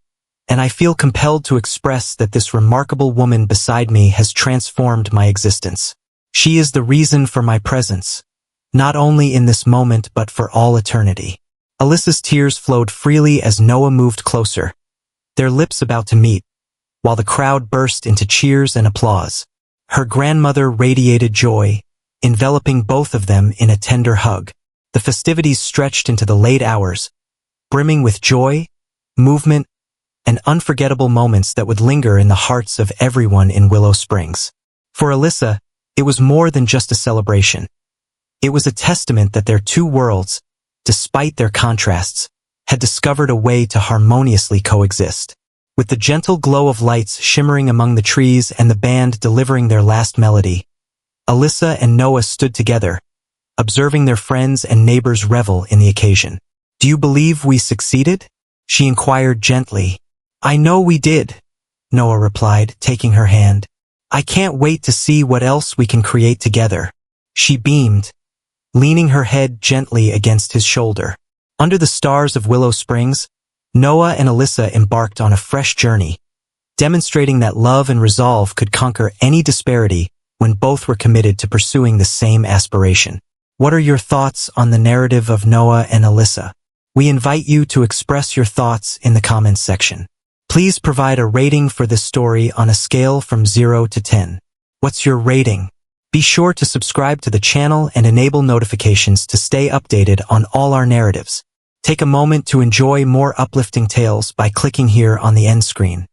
and I feel compelled to express that this remarkable woman beside me has transformed my existence. She is the reason for my presence, not only in this moment but for all eternity. Alyssa's tears flowed freely as Noah moved closer, their lips about to meet, while the crowd burst into cheers and applause. Her grandmother radiated joy, enveloping both of them in a tender hug. The festivities stretched into the late hours, brimming with joy, movement, and unforgettable moments that would linger in the hearts of everyone in Willow Springs. For Alyssa, it was more than just a celebration. It was a testament that their two worlds, despite their contrasts, had discovered a way to harmoniously coexist. With the gentle glow of lights shimmering among the trees and the band delivering their last melody, Alyssa and Noah stood together, observing their friends and neighbors revel in the occasion. Do you believe we succeeded? She inquired gently. I know we did, Noah replied, taking her hand. I can't wait to see what else we can create together. She beamed, leaning her head gently against his shoulder. Under the stars of Willow Springs, Noah and Alyssa embarked on a fresh journey, demonstrating that love and resolve could conquer any disparity when both were committed to pursuing the same aspiration. What are your thoughts on the narrative of Noah and Alyssa? We invite you to express your thoughts in the comments section. Please provide a rating for this story on a scale from 0 to 10. What's your rating? Be sure to subscribe to the channel and enable notifications to stay updated on all our narratives. Take a moment to enjoy more uplifting tales by clicking here on the end screen.